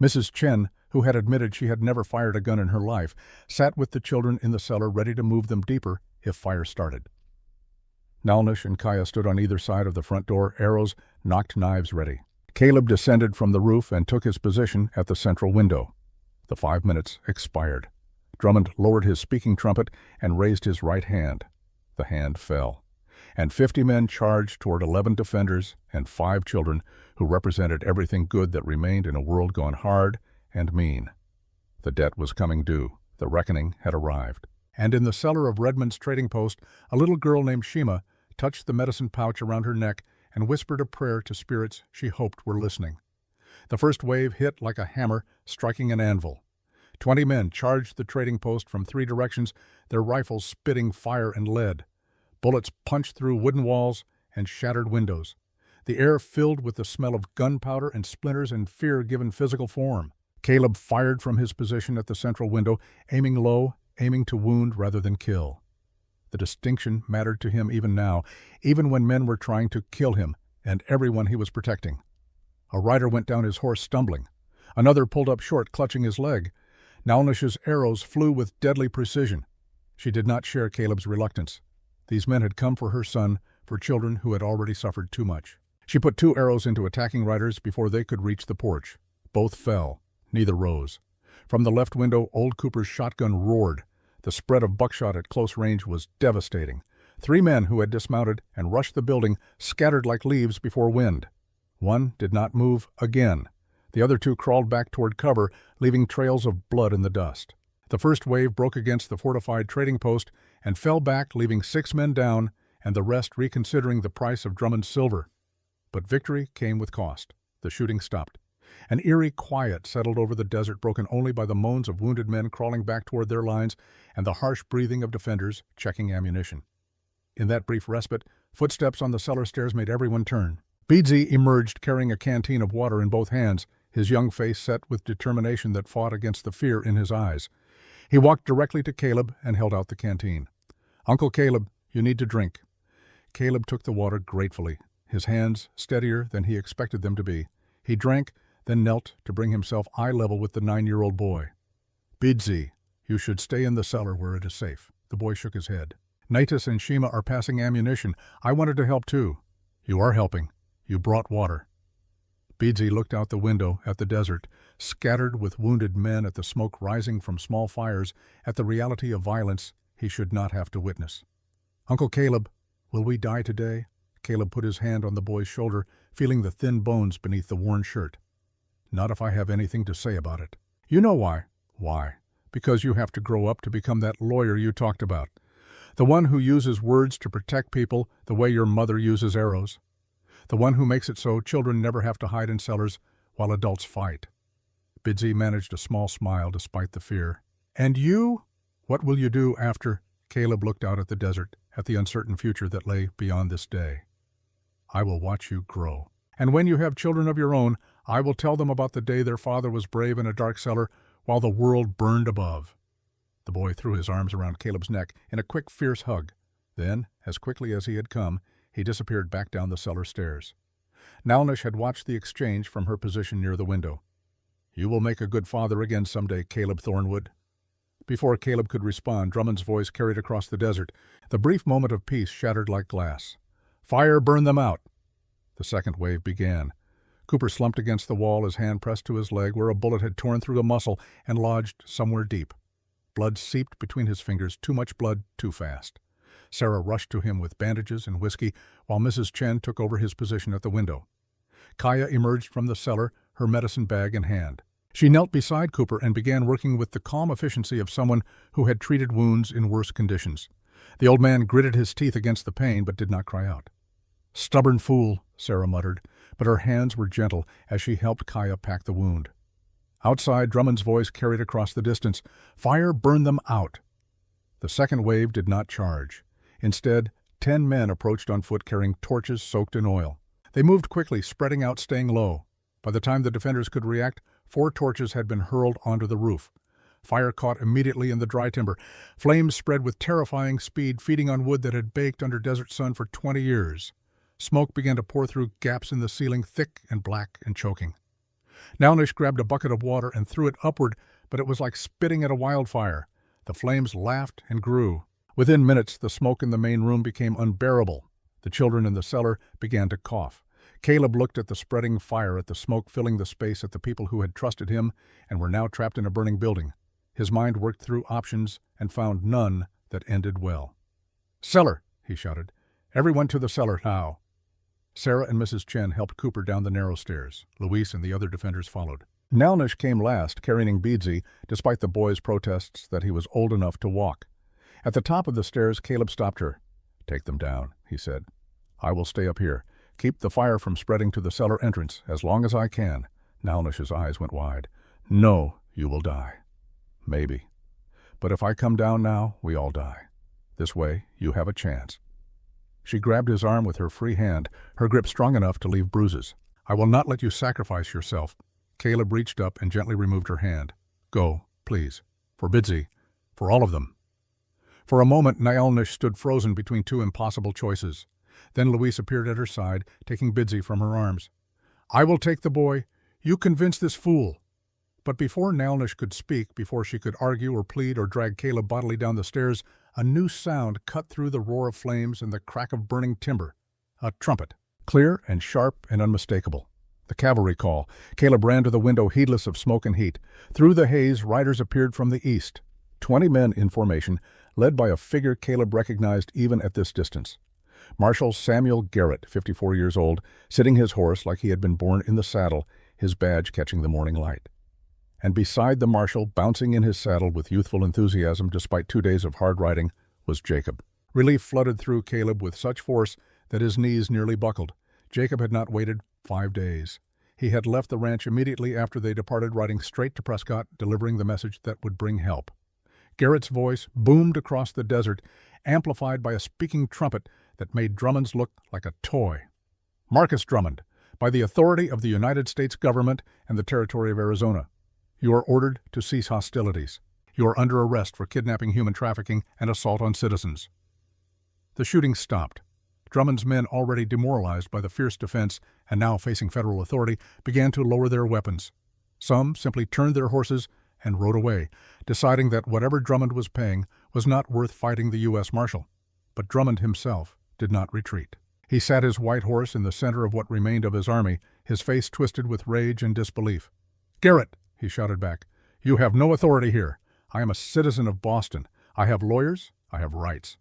Mrs. Chen, who had admitted she had never fired a gun in her life, sat with the children in the cellar ready to move them deeper if fire started. Nalnish and Kaya stood on either side of the front door, arrows, nocked knives ready. Caleb descended from the roof and took his position at the central window. The 5 minutes expired. Drummond lowered his speaking trumpet and raised his right hand. The hand fell. And 50 men charged toward 11 defenders and 5 children who represented everything good that remained in a world gone hard and mean. The debt was coming due. The reckoning had arrived. And in the cellar of Redmond's trading post, a little girl named Shima touched the medicine pouch around her neck and whispered a prayer to spirits she hoped were listening. The first wave hit like a hammer striking an anvil. 20 men charged the trading post from 3 directions, their rifles spitting fire and lead. Bullets punched through wooden walls and shattered windows. The air filled with the smell of gunpowder and splinters and fear given physical form. Caleb fired from his position at the central window, aiming low, aiming to wound rather than kill. The distinction mattered to him even now, even when men were trying to kill him and everyone he was protecting. A rider went down his horse stumbling. Another pulled up short, clutching his leg. Nalnish's arrows flew with deadly precision. She did not share Caleb's reluctance. These men had come for her son, for children who had already suffered too much. She put 2 arrows into attacking riders before they could reach the porch. Both fell. Neither rose. From the left window, old Cooper's shotgun roared. The spread of buckshot at close range was devastating. 3 men who had dismounted and rushed the building scattered like leaves before wind. One did not move again. The other 2 crawled back toward cover, leaving trails of blood in the dust. The first wave broke against the fortified trading post and fell back, leaving 6 men down and the rest reconsidering the price of Drummond's silver. But victory came with cost. The shooting stopped. An eerie quiet settled over the desert, broken only by the moans of wounded men crawling back toward their lines and the harsh breathing of defenders checking ammunition. In that brief respite, footsteps on the cellar stairs made everyone turn. Beadsy emerged carrying a canteen of water in both hands, his young face set with determination that fought against the fear in his eyes. He walked directly to Caleb and held out the canteen. "Uncle Caleb, you need to drink." Caleb took the water gratefully, his hands steadier than he expected them to be. He drank, then knelt to bring himself eye level with the 9-year-old boy. "Beadsy, you should stay in the cellar where it is safe." The boy shook his head. "Naitis and Shima are passing ammunition. I wanted to help too." "You are helping. You brought water." Beadsy looked out the window at the desert, scattered with wounded men, at the smoke rising from small fires, at the reality of violence he should not have to witness. "Uncle Caleb, will we die today?" Caleb put his hand on the boy's shoulder, feeling the thin bones beneath the worn shirt. "Not if I have anything to say about it." "You know why." "Why?" "Because you have to grow up to become that lawyer you talked about. The one who uses words to protect people the way your mother uses arrows. The one who makes it so children never have to hide in cellars while adults fight." Beadsy managed a small smile despite the fear. "And you? What will you do after?" Caleb looked out at the desert, at the uncertain future that lay beyond this day. "I will watch you grow. And when you have children of your own, I will tell them about the day their father was brave in a dark cellar while the world burned above." The boy threw his arms around Caleb's neck in a quick, fierce hug. Then, as quickly as he had come, he disappeared back down the cellar stairs. Nalnish had watched the exchange from her position near the window. "You will make a good father again someday, Caleb Thornwood." Before Caleb could respond, Drummond's voice carried across the desert. The brief moment of peace shattered like glass. "Fire, burn them out." The second wave began. Cooper slumped against the wall, his hand pressed to his leg where a bullet had torn through a muscle and lodged somewhere deep. Blood seeped between his fingers, too much blood, too fast. Sarah rushed to him with bandages and whiskey, while Mrs. Chen took over his position at the window. Kaya emerged from the cellar, her medicine bag in hand. She knelt beside Cooper and began working with the calm efficiency of someone who had treated wounds in worse conditions. The old man gritted his teeth against the pain but did not cry out. "Stubborn fool," Sarah muttered, but her hands were gentle as she helped Kaya pack the wound. Outside, Drummond's voice carried across the distance. "Fire, burn them out." The second wave did not charge. Instead, 10 men approached on foot carrying torches soaked in oil. They moved quickly, spreading out, staying low. By the time the defenders could react, 4 torches had been hurled onto the roof. Fire caught immediately in the dry timber. Flames spread with terrifying speed, feeding on wood that had baked under desert sun for 20 years. Smoke began to pour through gaps in the ceiling, thick and black and choking. Nalnish grabbed a bucket of water and threw it upward, but it was like spitting at a wildfire. The flames laughed and grew. Within minutes, the smoke in the main room became unbearable. The children in the cellar began to cough. Caleb looked at the spreading fire, at the smoke filling the space, at the people who had trusted him and were now trapped in a burning building. His mind worked through options and found none that ended well. "Cellar!" he shouted. "Everyone to the cellar now!" Sarah and Mrs. Chen helped Cooper down the narrow stairs. Luis and the other defenders followed. Nalnish came last, carrying Beadsy, despite the boy's protests that he was old enough to walk. At the top of the stairs, Caleb stopped her. "Take them down," he said. "I will stay up here. Keep the fire from spreading to the cellar entrance as long as I can." Nalnish's eyes went wide. "No, you will die." Maybe. But if I come down now, we all die. This way, you have a chance. She grabbed his arm with her free hand, her grip strong enough to leave bruises. I will not let you sacrifice yourself. Caleb reached up and gently removed her hand. Go, please. For Bidsy. For all of them. For a moment, Naelnish stood frozen between two impossible choices. Then Louise appeared at her side, taking Bidsy from her arms. I will take the boy. You convince this fool. But before Naelnish could speak, before she could argue or plead or drag Caleb bodily down the stairs, a new sound cut through the roar of flames and the crack of burning timber. A trumpet. Clear and sharp and unmistakable. The cavalry call. Caleb ran to the window, heedless of smoke and heat. Through the haze, riders appeared from the east. 20 men in formation, led by a figure Caleb recognized even at this distance. Marshal Samuel Garrett, 54 years old, sitting his horse like he had been born in the saddle, his badge catching the morning light. And beside the marshal, bouncing in his saddle with youthful enthusiasm despite 2 days of hard riding, was Jacob. Relief flooded through Caleb with such force that his knees nearly buckled. Jacob had not waited 5 days. He had left the ranch immediately after they departed, riding straight to Prescott, delivering the message that would bring help. Garrett's voice boomed across the desert, amplified by a speaking trumpet that made Drummond's look like a toy. Marcus Drummond, by the authority of the United States government and the territory of Arizona, you are ordered to cease hostilities. You are under arrest for kidnapping, human trafficking, and assault on citizens. The shooting stopped. Drummond's men, already demoralized by the fierce defense and now facing federal authority, began to lower their weapons. Some simply turned their horses and rode away, deciding that whatever Drummond was paying was not worth fighting the U.S. Marshal. But Drummond himself did not retreat. He sat his white horse in the center of what remained of his army, his face twisted with rage and disbelief. "Garrett," he shouted back, "you have no authority here. I am a citizen of Boston. I have lawyers. I have rights."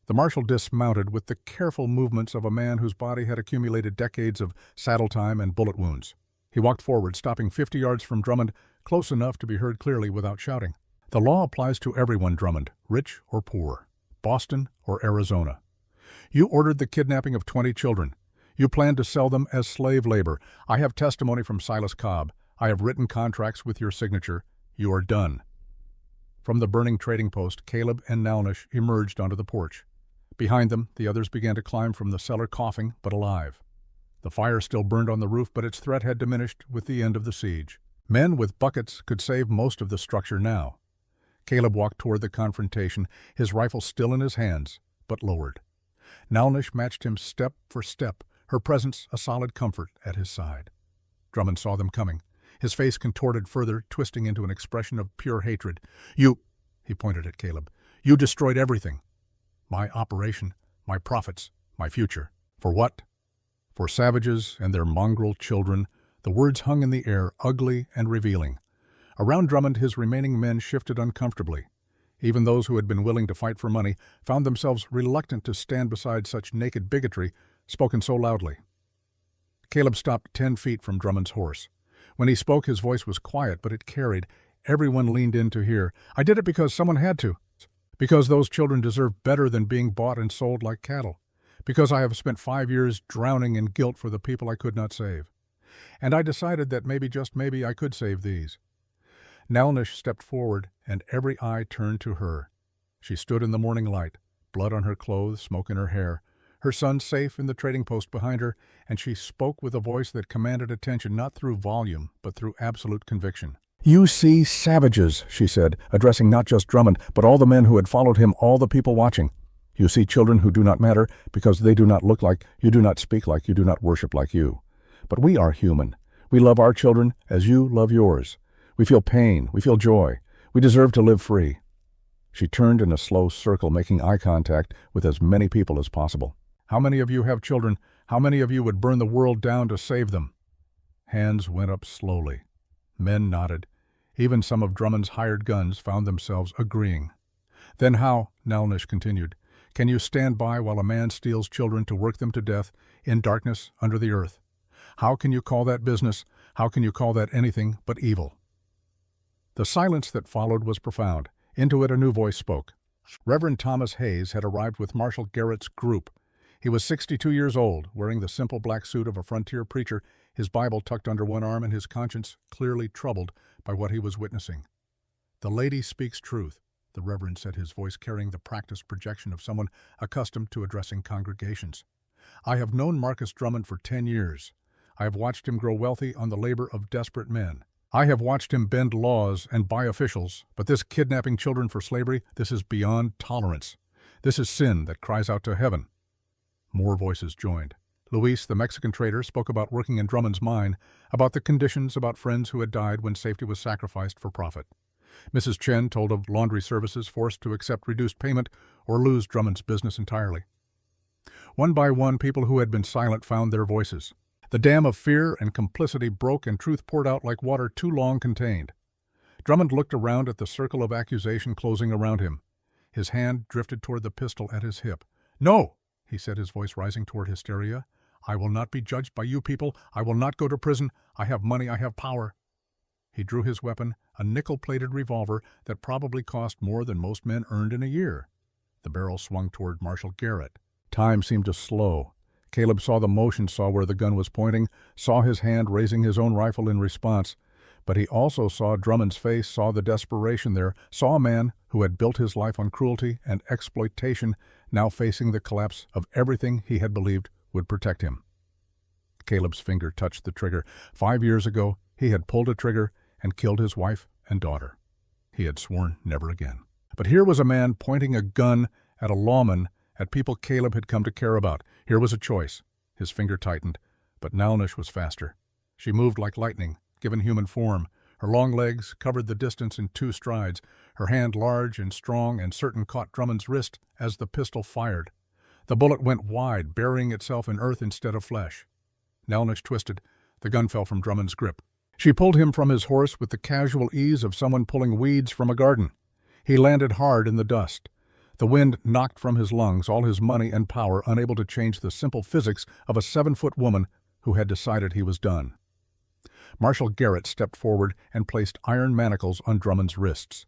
The marshal dismounted with the careful movements of a man whose body had accumulated decades of saddle time and bullet wounds. He walked forward, stopping 50 yards from Drummond, close enough to be heard clearly without shouting. "The law applies to everyone, Drummond, rich or poor, Boston or Arizona. You ordered the kidnapping of 20 children. You planned to sell them as slave labor. I have testimony from Silas Cobb. I have written contracts with your signature. You are done." From the burning trading post, Caleb and Naelnish emerged onto the porch. Behind them, the others began to climb from the cellar, coughing but alive. The fire still burned on the roof, but its threat had diminished with the end of the siege. Men with buckets could save most of the structure now. Caleb walked toward the confrontation, his rifle still in his hands, but lowered. Naelnish matched him step for step, her presence a solid comfort at his side. Drummond saw them coming, his face contorted further, twisting into an expression of pure hatred. "You," he pointed at Caleb, "you destroyed everything. My operation, my profits, my future. For what? For savages and their mongrel children." The words hung in the air, ugly and revealing. Around Drummond, his remaining men shifted uncomfortably. Even those who had been willing to fight for money found themselves reluctant to stand beside such naked bigotry, spoken so loudly. Caleb stopped 10 feet from Drummond's horse. When he spoke, his voice was quiet, but it carried. Everyone leaned in to hear. "I did it because someone had to. Because those children deserve better than being bought and sold like cattle. Because I have spent 5 years drowning in guilt for the people I could not save. And I decided that maybe, just maybe, I could save these." Naelnish stepped forward, and every eye turned to her. She stood in the morning light, blood on her clothes, smoke in her hair, her son safe in the trading post behind her, and she spoke with a voice that commanded attention not through volume, but through absolute conviction. "You see savages," she said, addressing not just Drummond, but all the men who had followed him, all the people watching. "You see children who do not matter because they do not look like you, do not speak like you, do not worship like you. But we are human. We love our children as you love yours. We feel pain. We feel joy. We deserve to live free." She turned in a slow circle, making eye contact with as many people as possible. "How many of you have children? How many of you would burn the world down to save them?" Hands went up slowly. Men nodded. Even some of Drummond's hired guns found themselves agreeing. "Then how," Naelnish continued, "can you stand by while a man steals children to work them to death in darkness under the earth? How can you call that business? How can you call that anything but evil?" The silence that followed was profound. Into it a new voice spoke. Reverend Thomas Hayes had arrived with Marshal Garrett's group. He was 62 years old, wearing the simple black suit of a frontier preacher, his Bible tucked under one arm and his conscience clearly troubled by what he was witnessing. The lady speaks truth, the Reverend said, his voice carrying the practiced projection of someone accustomed to addressing congregations. I have known Marcus Drummond for 10 years. I have watched him grow wealthy on the labor of desperate men. I have watched him bend laws and buy officials, but this kidnapping children for slavery, this is beyond tolerance. This is sin that cries out to heaven. More voices joined. Luis, the Mexican trader, spoke about working in Drummond's mine, about the conditions, about friends who had died when safety was sacrificed for profit. Mrs. Chen told of laundry services forced to accept reduced payment or lose Drummond's business entirely. One by one, people who had been silent found their voices. The dam of fear and complicity broke and truth poured out like water too long contained. Drummond looked around at the circle of accusation closing around him. His hand drifted toward the pistol at his hip. "No," he said, his voice rising toward hysteria. "I will not be judged by you people. I will not go to prison. I have money. I have power." He drew his weapon, a nickel-plated revolver that probably cost more than most men earned in a year. The barrel swung toward Marshall Garrett. Time seemed to slow. Caleb saw the motion, saw where the gun was pointing, saw his hand raising his own rifle in response. But he also saw Drummond's face, saw the desperation there, saw a man who had built his life on cruelty and exploitation, now facing the collapse of everything he had believed would protect him. Caleb's finger touched the trigger. 5 years ago, he had pulled a trigger and killed his wife and daughter. He had sworn never again. But here was a man pointing a gun at a lawman, at people Caleb had come to care about. Here was a choice. His finger tightened, but Nalnish was faster. She moved like lightning, given human form. Her long legs covered the distance in 2 strides. Her hand, large and strong and certain, caught Drummond's wrist as the pistol fired. The bullet went wide, burying itself in earth instead of flesh. Nalnish twisted. The gun fell from Drummond's grip. She pulled him from his horse with the casual ease of someone pulling weeds from a garden. He landed hard in the dust. The wind knocked from his lungs all his money and power, unable to change the simple physics of a 7-foot woman who had decided he was done. Marshall Garrett stepped forward and placed iron manacles on Drummond's wrists.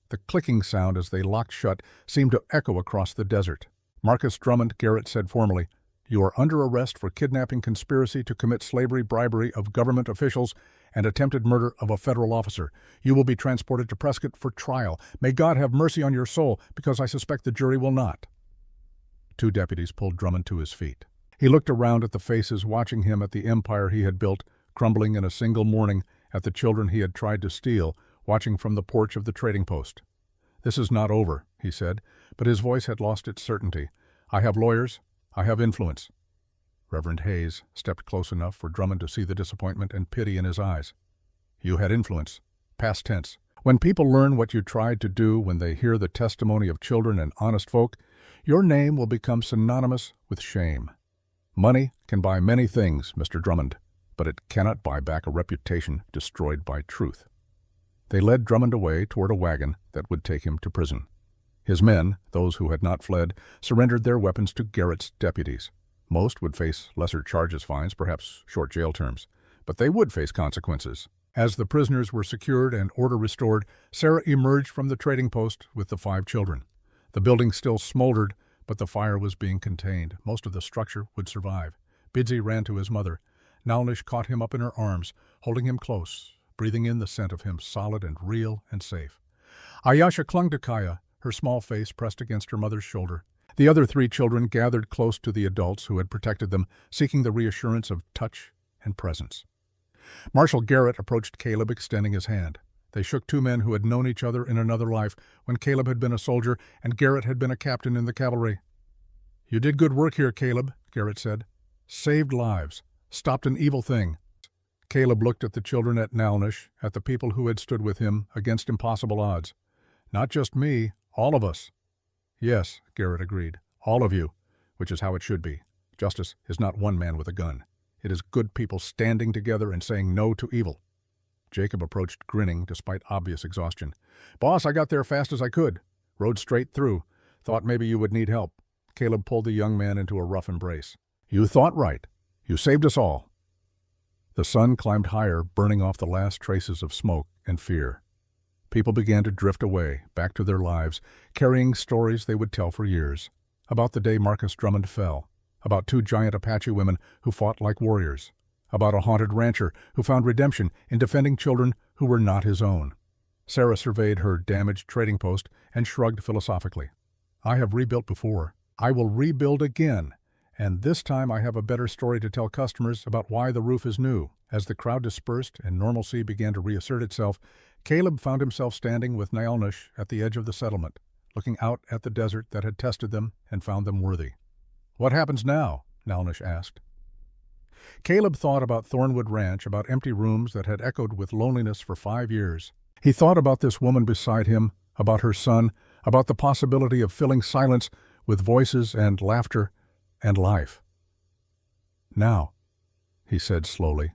The clicking sound as they locked shut seemed to echo across the desert. "Marcus Drummond," Garrett said formally, "you are under arrest for kidnapping, conspiracy to commit slavery, bribery of government officials, and attempted murder of a federal officer. You will be transported to Prescott for trial. May God have mercy on your soul, because I suspect the jury will not." 2 deputies pulled Drummond to his feet. He looked around at the faces watching him, at the empire he had built, crumbling in a single morning, at the children he had tried to steal, watching from the porch of the trading post. "This is not over," he said, but his voice had lost its certainty. "I have lawyers. I have influence." Reverend Hayes stepped close enough for Drummond to see the disappointment and pity in his eyes. "You had influence. Past tense. When people learn what you tried to do, when they hear the testimony of children and honest folk, your name will become synonymous with shame. Money can buy many things, Mr. Drummond, but it cannot buy back a reputation destroyed by truth." They led Drummond away toward a wagon that would take him to prison. His men, those who had not fled, surrendered their weapons to Garrett's deputies. Most would face lesser charges, fines, perhaps short jail terms, but they would face consequences. As the prisoners were secured and order restored, Sarah emerged from the trading post with the 5 children. The building still smoldered, but the fire was being contained. Most of the structure would survive. Bidsy ran to his mother. Nalnish caught him up in her arms, holding him close, breathing in the scent of him, solid and real and safe. Ayasha clung to Kaya, her small face pressed against her mother's shoulder. The other 3 children gathered close to the adults who had protected them, seeking the reassurance of touch and presence. Marshall Garrett approached Caleb, extending his hand. They shook 2 men who had known each other in another life, when Caleb had been a soldier and Garrett had been a captain in the cavalry. "You did good work here, Caleb," Garrett said. "Saved lives. Stopped an evil thing." Caleb looked at the children, at Nalnish, at the people who had stood with him against impossible odds. "Not just me, all of us." "Yes," Garrett agreed, "all of you, which is how it should be. Justice is not one man with a gun. It is good people standing together and saying no to evil." Jacob approached, grinning despite obvious exhaustion. "Boss, I got there fast as I could. Rode straight through. Thought maybe you would need help." Caleb pulled the young man into a rough embrace. "You thought right. You saved us all." The sun climbed higher, burning off the last traces of smoke and fear. People began to drift away, back to their lives, carrying stories they would tell for years. About the day Marcus Drummond fell. About 2 giant Apache women who fought like warriors. About a haunted rancher who found redemption in defending children who were not his own. Sarah surveyed her damaged trading post and shrugged philosophically. I have rebuilt before. I will rebuild again. And this time I have a better story to tell customers about why the roof is new. As the crowd dispersed and normalcy began to reassert itself, Caleb found himself standing with Nailnush at the edge of the settlement, looking out at the desert that had tested them and found them worthy. What happens now? Nailnush asked. Caleb thought about Thornwood Ranch, about empty rooms that had echoed with loneliness for 5 years. He thought about this woman beside him, about her son, about the possibility of filling silence with voices and laughter and life. Now, he said slowly,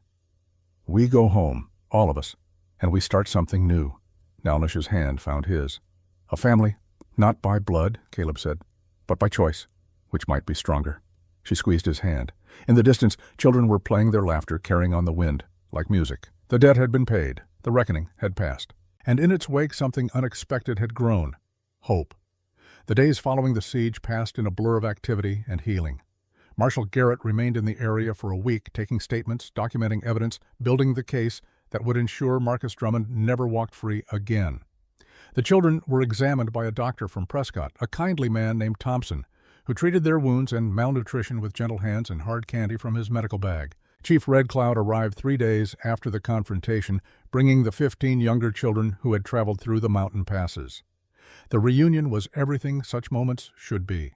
we go home, all of us, and we start something new. Nailnush's hand found his. A family, not by blood, Caleb said, but by choice, which might be stronger. She squeezed his hand. In the distance, children were playing their laughter, carrying on the wind, like music. The debt had been paid. The reckoning had passed. And in its wake, something unexpected had grown. Hope. The days following the siege passed in a blur of activity and healing. Marshal Garrett remained in the area for a week, taking statements, documenting evidence, building the case that would ensure Marcus Drummond never walked free again. The children were examined by a doctor from Prescott, a kindly man named Thompson, who treated their wounds and malnutrition with gentle hands and hard candy from his medical bag. Chief Red Cloud arrived 3 days after the confrontation, bringing the 15 younger children who had traveled through the mountain passes. The reunion was everything such moments should be.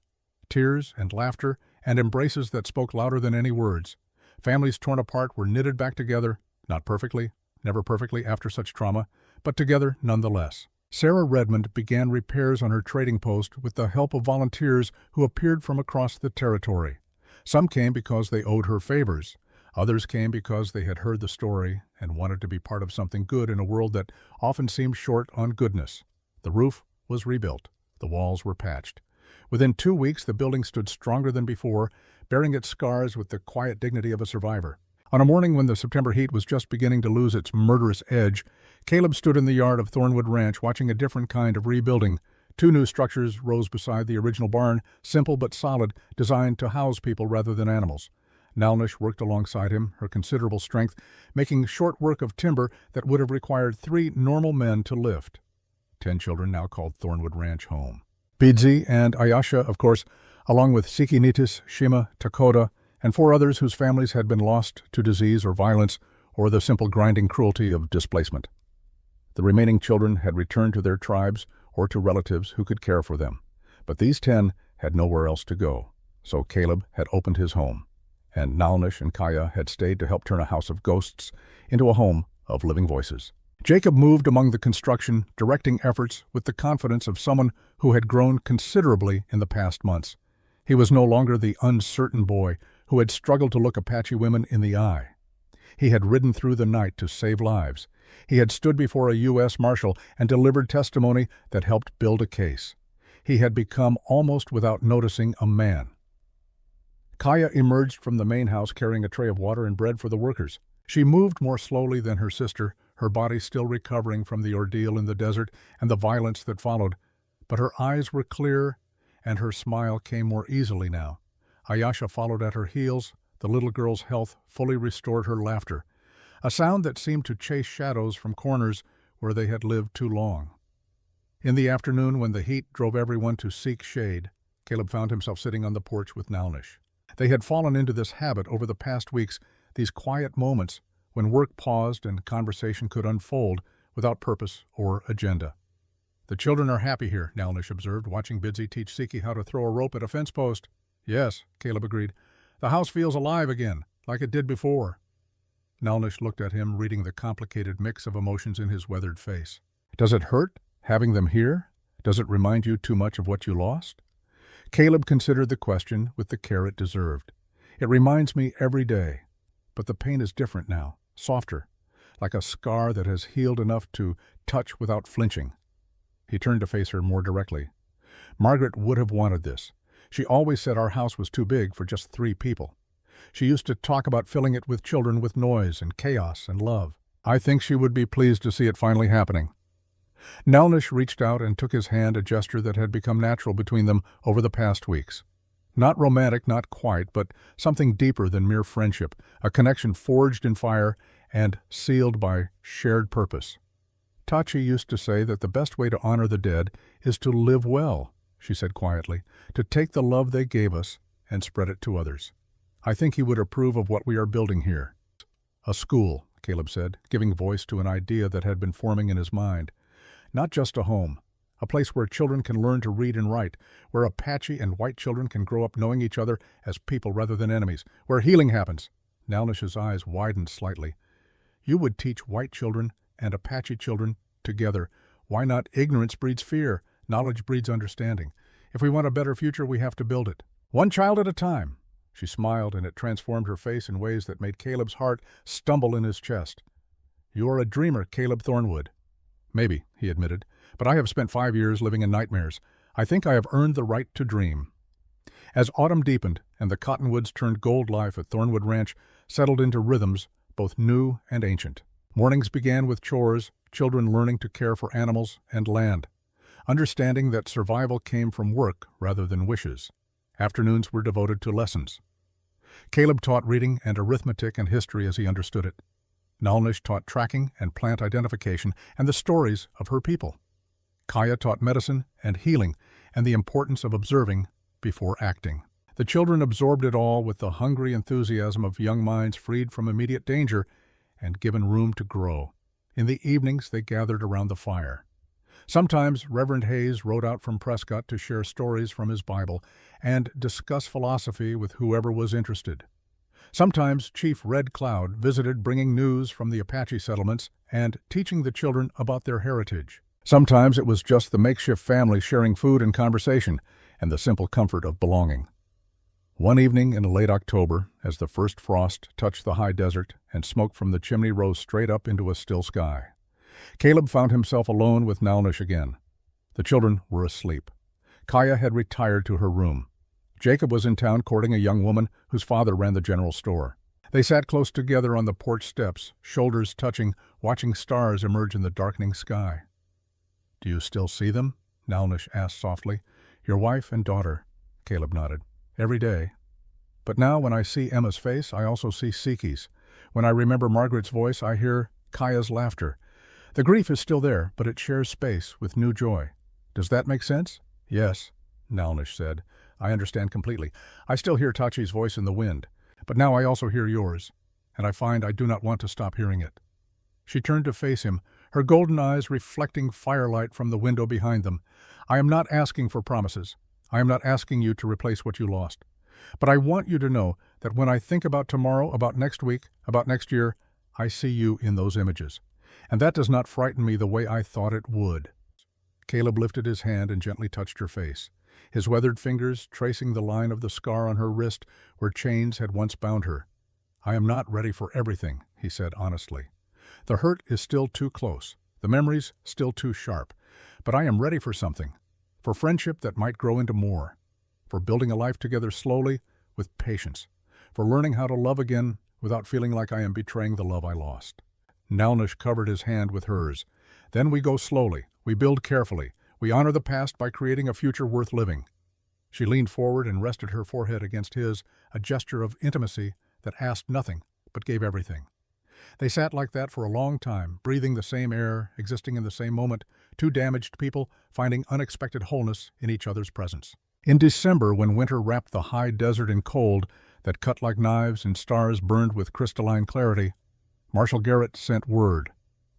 Tears and laughter and embraces that spoke louder than any words. Families torn apart were knitted back together, not perfectly, never perfectly after such trauma, but together nonetheless. Sarah Redmond began repairs on her trading post with the help of volunteers who appeared from across the territory. Some came because they owed her favors. Others came because they had heard the story and wanted to be part of something good in a world that often seemed short on goodness. The roof was rebuilt. The walls were patched. Within 2 weeks, the building stood stronger than before, bearing its scars with the quiet dignity of a survivor. On a morning when the September heat was just beginning to lose its murderous edge, Caleb stood in the yard of Thornwood Ranch watching a different kind of rebuilding. 2 new structures rose beside the original barn, simple but solid, designed to house people rather than animals. Nailnush worked alongside him, her considerable strength, making short work of timber that would have required 3 normal men to lift. 10 children now called Thornwood Ranch home. Bidzi and Ayasha, of course, along with Sikinitis, Shima, Takoda, and 4 others whose families had been lost to disease or violence or the simple grinding cruelty of displacement. The remaining children had returned to their tribes or to relatives who could care for them. But these 10 had nowhere else to go, so Caleb had opened his home, and Nailnush and Kaya had stayed to help turn a house of ghosts into a home of living voices. Jacob moved among the construction, directing efforts with the confidence of someone who had grown considerably in the past months. He was no longer the uncertain boy who had struggled to look Apache women in the eye. He had ridden through the night to save lives. He had stood before a U.S. Marshal and delivered testimony that helped build a case. He had become, almost without noticing, a man. Kaya emerged from the main house carrying a tray of water and bread for the workers. She moved more slowly than her sister, her body still recovering from the ordeal in the desert and the violence that followed, but her eyes were clear and her smile came more easily now. Ayasha followed at her heels. The little girl's health fully restored her laughter, a sound that seemed to chase shadows from corners where they had lived too long. In the afternoon, when the heat drove everyone to seek shade, Caleb found himself sitting on the porch with Nailnush. They had fallen into this habit over the past weeks, these quiet moments when work paused and conversation could unfold without purpose or agenda. "The children are happy here," Nailnush observed, watching Bidzi teach Siki how to throw a rope at a fence post. "Yes," Caleb agreed. "The house feels alive again, like it did before." Nailnush looked at him, reading the complicated mix of emotions in his weathered face. "Does it hurt, having them here? Does it remind you too much of what you lost?" Caleb considered the question with the care it deserved. "It reminds me every day, but the pain is different now, softer, like a scar that has healed enough to touch without flinching." He turned to face her more directly. "Margaret would have wanted this. She always said our house was too big for just 3 people. She used to talk about filling it with children, with noise and chaos and love. I think she would be pleased to see it finally happening." Nailnush reached out and took his hand, a gesture that had become natural between them over the past weeks. Not romantic, not quite, but something deeper than mere friendship, a connection forged in fire and sealed by shared purpose. Tachi used to say that the best way to honor the dead is to live well, she said quietly, to take the love they gave us and spread it to others. I think he would approve of what we are building here. A school, Caleb said, giving voice to an idea that had been forming in his mind. Not just a home, a place where children can learn to read and write, where Apache and white children can grow up knowing each other as people rather than enemies, where healing happens. Nalnish's eyes widened slightly. You would teach white children and Apache children together. Why not? Ignorance breeds fear. Knowledge breeds understanding. If we want a better future, we have to build it. One child at a time. She smiled, and it transformed her face in ways that made Caleb's heart stumble in his chest. You are a dreamer, Caleb Thornwood. Maybe, he admitted, but I have spent 5 years living in nightmares. I think I have earned the right to dream. As autumn deepened and the cottonwoods turned gold, life at Thornwood Ranch settled into rhythms both new and ancient. Mornings began with chores, children learning to care for animals and land, understanding that survival came from work rather than wishes. Afternoons were devoted to lessons. Caleb taught reading and arithmetic and history as he understood it. Nalnish taught tracking and plant identification and the stories of her people. Kaya taught medicine and healing and the importance of observing before acting. The children absorbed it all with the hungry enthusiasm of young minds freed from immediate danger and given room to grow. In the evenings, they gathered around the fire. Sometimes Reverend Hayes rode out from Prescott to share stories from his Bible and discuss philosophy with whoever was interested. Sometimes Chief Red Cloud visited, bringing news from the Apache settlements and teaching the children about their heritage. Sometimes it was just the makeshift family sharing food and conversation and the simple comfort of belonging. One evening in late October, as the first frost touched the high desert and smoke from the chimney rose straight up into a still sky, Caleb found himself alone with Nalnish again. The children were asleep. Kaya had retired to her room. Jacob was in town courting a young woman whose father ran the general store. They sat close together on the porch steps, shoulders touching, watching stars emerge in the darkening sky. "Do you still see them?" Nalnish asked softly. "Your wife and daughter," Caleb nodded. "Every day. But now when I see Emma's face, I also see Siki's. When I remember Margaret's voice, I hear Kaya's laughter. The grief is still there, but it shares space with new joy. Does that make sense?" "Yes," Nalnish said. "I understand completely. I still hear Tachi's voice in the wind, but now I also hear yours, and I find I do not want to stop hearing it." She turned to face him, her golden eyes reflecting firelight from the window behind them. "I am not asking for promises. I am not asking you to replace what you lost. But I want you to know that when I think about tomorrow, about next week, about next year, I see you in those images. And that does not frighten me the way I thought it would." Caleb lifted his hand and gently touched her face, his weathered fingers tracing the line of the scar on her wrist where chains had once bound her. "I am not ready for everything," he said honestly. "The hurt is still too close, the memories still too sharp, but I am ready for something, for friendship that might grow into more, for building a life together slowly with patience, for learning how to love again without feeling like I am betraying the love I lost." Nalnish covered his hand with hers. "Then we go slowly, we build carefully, we honor the past by creating a future worth living." She leaned forward and rested her forehead against his, a gesture of intimacy that asked nothing but gave everything. They sat like that for a long time, breathing the same air, existing in the same moment, two damaged people finding unexpected wholeness in each other's presence. In December, when winter wrapped the high desert in cold that cut like knives and stars burned with crystalline clarity, Marshal Garrett sent word.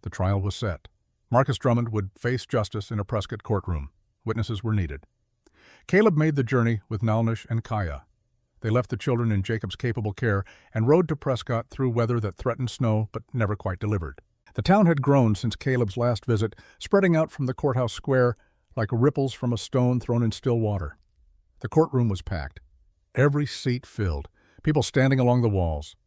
The trial was set. Marcus Drummond would face justice in a Prescott courtroom. Witnesses were needed. Caleb made the journey with Nalnish and Kaya. They left the children in Jacob's capable care and rode to Prescott through weather that threatened snow but never quite delivered. The town had grown since Caleb's last visit, spreading out from the courthouse square like ripples from a stone thrown in still water. The courtroom was packed, every seat filled, people standing along the walls.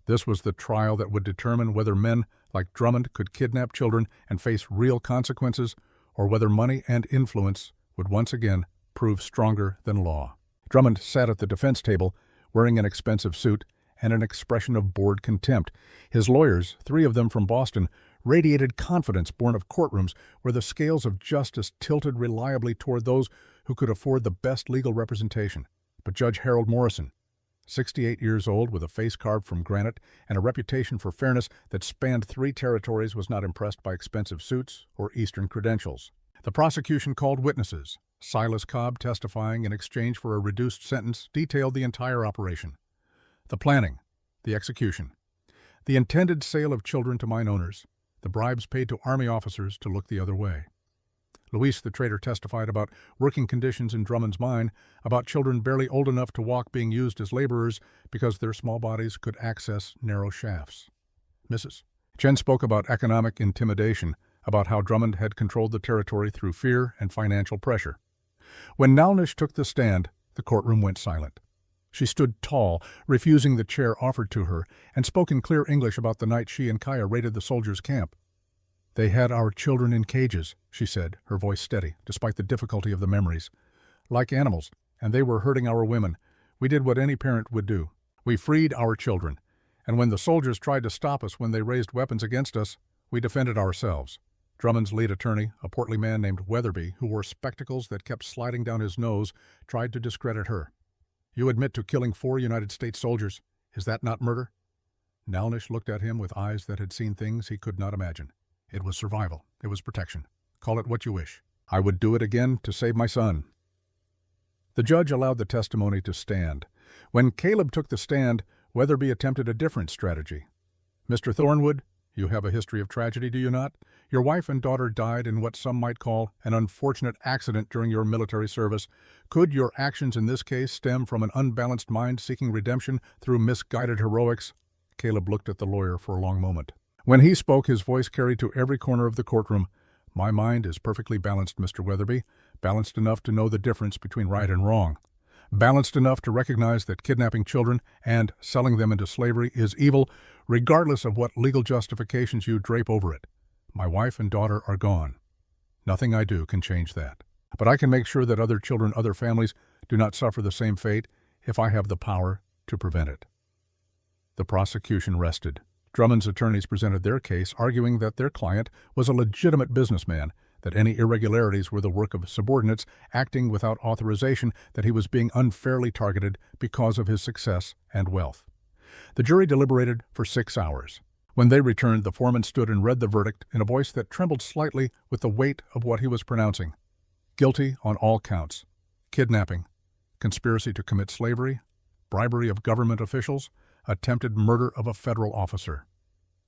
This was the trial that would determine whether men like Drummond could kidnap children and face real consequences, or whether money and influence would once again prove stronger than law. Drummond sat at the defense table, wearing an expensive suit and an expression of bored contempt. His lawyers, 3 of them from Boston, radiated confidence born of courtrooms where the scales of justice tilted reliably toward those who could afford the best legal representation. But Judge Harold Morrison, 68 years old with a face carved from granite and a reputation for fairness that spanned 3 territories, was not impressed by expensive suits or Eastern credentials. The prosecution called witnesses. Silas Cobb, testifying in exchange for a reduced sentence, detailed the entire operation. The planning, the execution, the intended sale of children to mine owners, the bribes paid to Army officers to look the other way. Luis the trader testified about working conditions in Drummond's mine, about children barely old enough to walk being used as laborers because their small bodies could access narrow shafts. Mrs. Chen spoke about economic intimidation, about how Drummond had controlled the territory through fear and financial pressure. When Nalnish took the stand, the courtroom went silent. She stood tall, refusing the chair offered to her, and spoke in clear English about the night she and Kaya raided the soldiers' camp. "They had our children in cages," she said, her voice steady, despite the difficulty of the memories. "Like animals, and they were hurting our women. We did what any parent would do. We freed our children. And when the soldiers tried to stop us when they raised weapons against us, we defended ourselves." Drummond's lead attorney, a portly man named Weatherby, who wore spectacles that kept sliding down his nose, tried to discredit her. "You admit to killing 4 United States soldiers. Is that not murder?" Nalnish looked at him with eyes that had seen things he could not imagine. "It was survival. It was protection. Call it what you wish. I would do it again to save my son." The judge allowed the testimony to stand. When Caleb took the stand, Weatherby attempted a different strategy. "Mr. Thornwood, you have a history of tragedy, do you not? Your wife and daughter died in what some might call an unfortunate accident during your military service. Could your actions in this case stem from an unbalanced mind seeking redemption through misguided heroics?" Caleb looked at the lawyer for a long moment. When he spoke, his voice carried to every corner of the courtroom. "My mind is perfectly balanced, Mr. Weatherby, balanced enough to know the difference between right and wrong, balanced enough to recognize that kidnapping children and selling them into slavery is evil, regardless of what legal justifications you drape over it. My wife and daughter are gone. Nothing I do can change that. But I can make sure that other children, other families, do not suffer the same fate if I have the power to prevent it." The prosecution rested. Drummond's attorneys presented their case, arguing that their client was a legitimate businessman, that any irregularities were the work of subordinates acting without authorization, that he was being unfairly targeted because of his success and wealth. The jury deliberated for 6 hours. When they returned, the foreman stood and read the verdict in a voice that trembled slightly with the weight of what he was pronouncing. Guilty on all counts: kidnapping, conspiracy to commit slavery, bribery of government officials, attempted murder of a federal officer.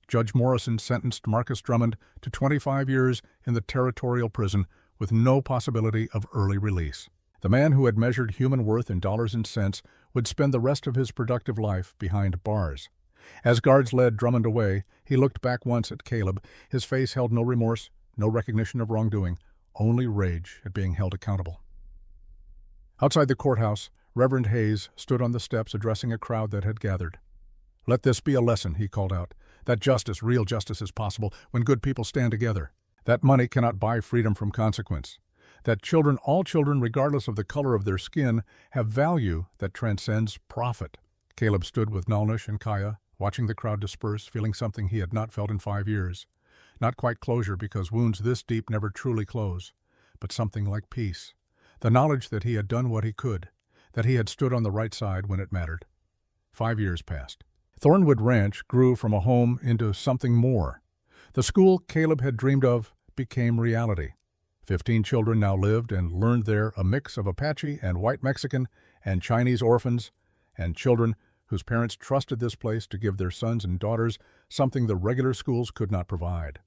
Judge Morrison sentenced Marcus Drummond to 25 years in the territorial prison with no possibility of early release. The man who had measured human worth in dollars and cents would spend the rest of his productive life behind bars. As guards led Drummond away, he looked back once at Caleb. His face held no remorse, no recognition of wrongdoing, only rage at being held accountable. Outside the courthouse, Reverend Hayes stood on the steps addressing a crowd that had gathered. "Let this be a lesson," he called out, "that justice, real justice, is possible when good people stand together. That money cannot buy freedom from consequence. That children, all children, regardless of the color of their skin, have value that transcends profit." Caleb stood with Nalnish and Kaya, watching the crowd disperse, feeling something he had not felt in 5 years. Not quite closure, because wounds this deep never truly close, but something like peace. The knowledge that he had done what he could, that he had stood on the right side when it mattered. 5 years passed. Thornwood Ranch grew from a home into something more. The school Caleb had dreamed of became reality. 15 children now lived and learned there, a mix of Apache and white Mexican and Chinese orphans, and children whose parents trusted this place to give their sons and daughters something the regular schools could not provide.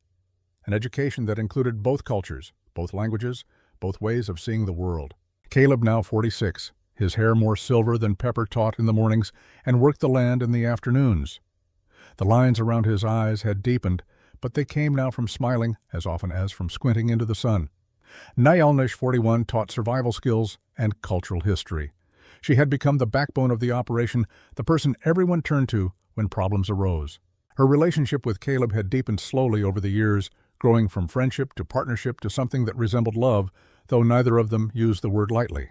An education that included both cultures, both languages, both ways of seeing the world. Caleb, now 46, his hair more silver than Pepper taught in the mornings and worked the land in the afternoons. The lines around his eyes had deepened, but they came now from smiling as often as from squinting into the sun. Nalnish, 41, taught survival skills and cultural history. She had become the backbone of the operation, the person everyone turned to when problems arose. Her relationship with Caleb had deepened slowly over the years, growing from friendship to partnership to something that resembled love, though neither of them used the word lightly.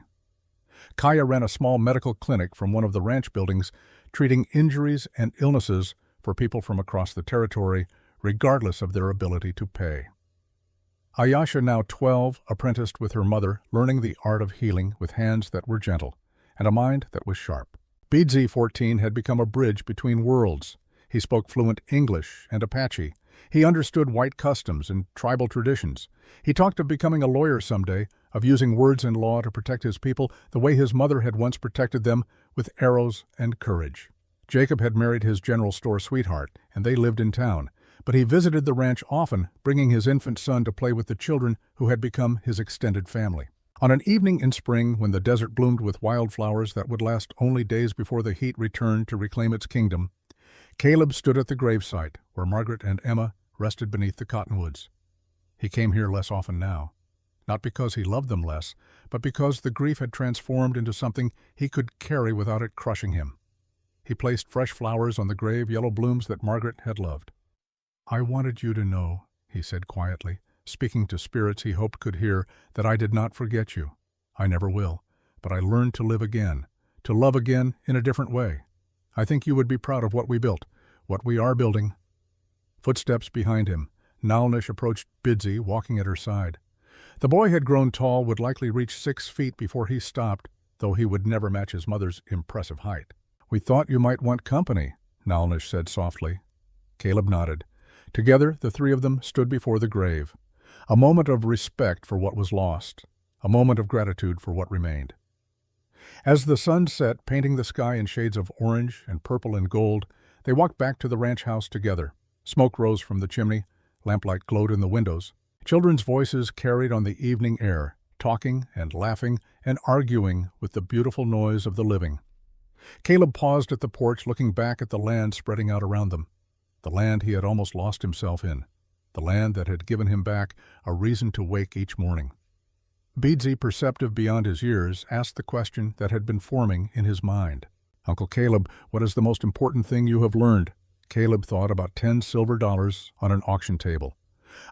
Kaya ran a small medical clinic from one of the ranch buildings, treating injuries and illnesses for people from across the territory, regardless of their ability to pay. Ayasha, now 12, apprenticed with her mother, learning the art of healing with hands that were gentle and a mind that was sharp. Beadsy, 14, had become a bridge between worlds. He spoke fluent English and Apache. He understood white customs and tribal traditions. He talked of becoming a lawyer someday, of using words and law to protect his people the way his mother had once protected them, with arrows and courage. Jacob had married his general store sweetheart, and they lived in town, but he visited the ranch often, bringing his infant son to play with the children who had become his extended family. On an evening in spring, when the desert bloomed with wildflowers that would last only days before the heat returned to reclaim its kingdom, Caleb stood at the gravesite where Margaret and Emma rested beneath the cottonwoods. He came here less often now, not because he loved them less, but because the grief had transformed into something he could carry without it crushing him. He placed fresh flowers on the grave yellow blooms that Margaret had loved. "I wanted you to know," he said quietly, speaking to spirits he hoped could hear, "that I did not forget you. I never will, but I learned to live again, to love again in a different way. I think you would be proud of what we built, what we are building." Footsteps behind him. Nalnish approached Bidsy, walking at her side. The boy had grown tall, would likely reach 6 feet before he stopped, though he would never match his mother's impressive height. "We thought you might want company," Nalnish said softly. Caleb nodded. Together, the three of them stood before the grave. A moment of respect for what was lost, a moment of gratitude for what remained. As the sun set, painting the sky in shades of orange and purple and gold, they walked back to the ranch house together. Smoke rose from the chimney, lamplight glowed in the windows. Children's voices carried on the evening air, talking and laughing and arguing with the beautiful noise of the living. Caleb paused at the porch, looking back at the land spreading out around them, the land he had almost lost himself in, the land that had given him back a reason to wake each morning. Beadsy, perceptive beyond his years, asked the question that had been forming in his mind. "Uncle Caleb, what is the most important thing you have learned?" Caleb thought about 10 silver dollars on an auction table,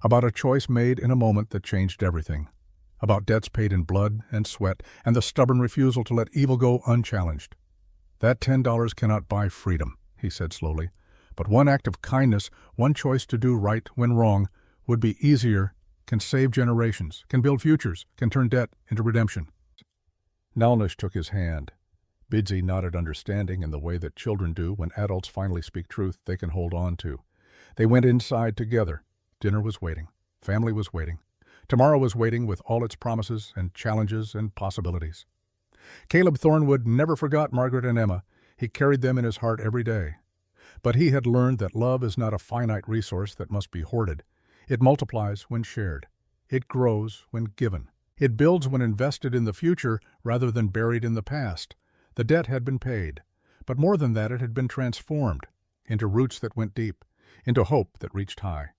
about a choice made in a moment that changed everything, about debts paid in blood and sweat, and the stubborn refusal to let evil go unchallenged. "That $10 cannot buy freedom," he said slowly, "but one act of kindness, one choice to do right when wrong, would be easier, can save generations, can build futures, can turn debt into redemption." Nalnish took his hand. Bidsy nodded understanding in the way that children do when adults finally speak truth they can hold on to. They went inside together. Dinner was waiting. Family was waiting. Tomorrow was waiting with all its promises and challenges and possibilities. Caleb Thornwood never forgot Margaret and Emma. He carried them in his heart every day. But he had learned that love is not a finite resource that must be hoarded. It multiplies when shared. It grows when given. It builds when invested in the future rather than buried in the past. The debt had been paid, but more than that, it had been transformed into roots that went deep, into hope that reached high,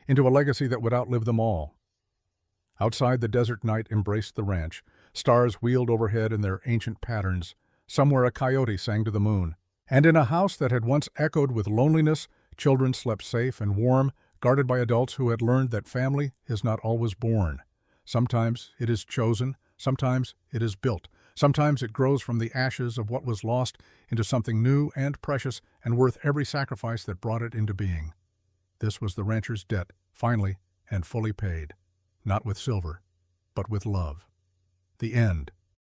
into a legacy that would outlive them all. Outside, the desert night embraced the ranch. Stars wheeled overhead in their ancient patterns. Somewhere a coyote sang to the moon. And in a house that had once echoed with loneliness, children slept safe and warm, guarded by adults who had learned that family is not always born. Sometimes it is chosen, sometimes it is built. Sometimes it grows from the ashes of what was lost into something new and precious and worth every sacrifice that brought it into being. This was the rancher's debt, finally and fully paid, not with silver, but with love. The end.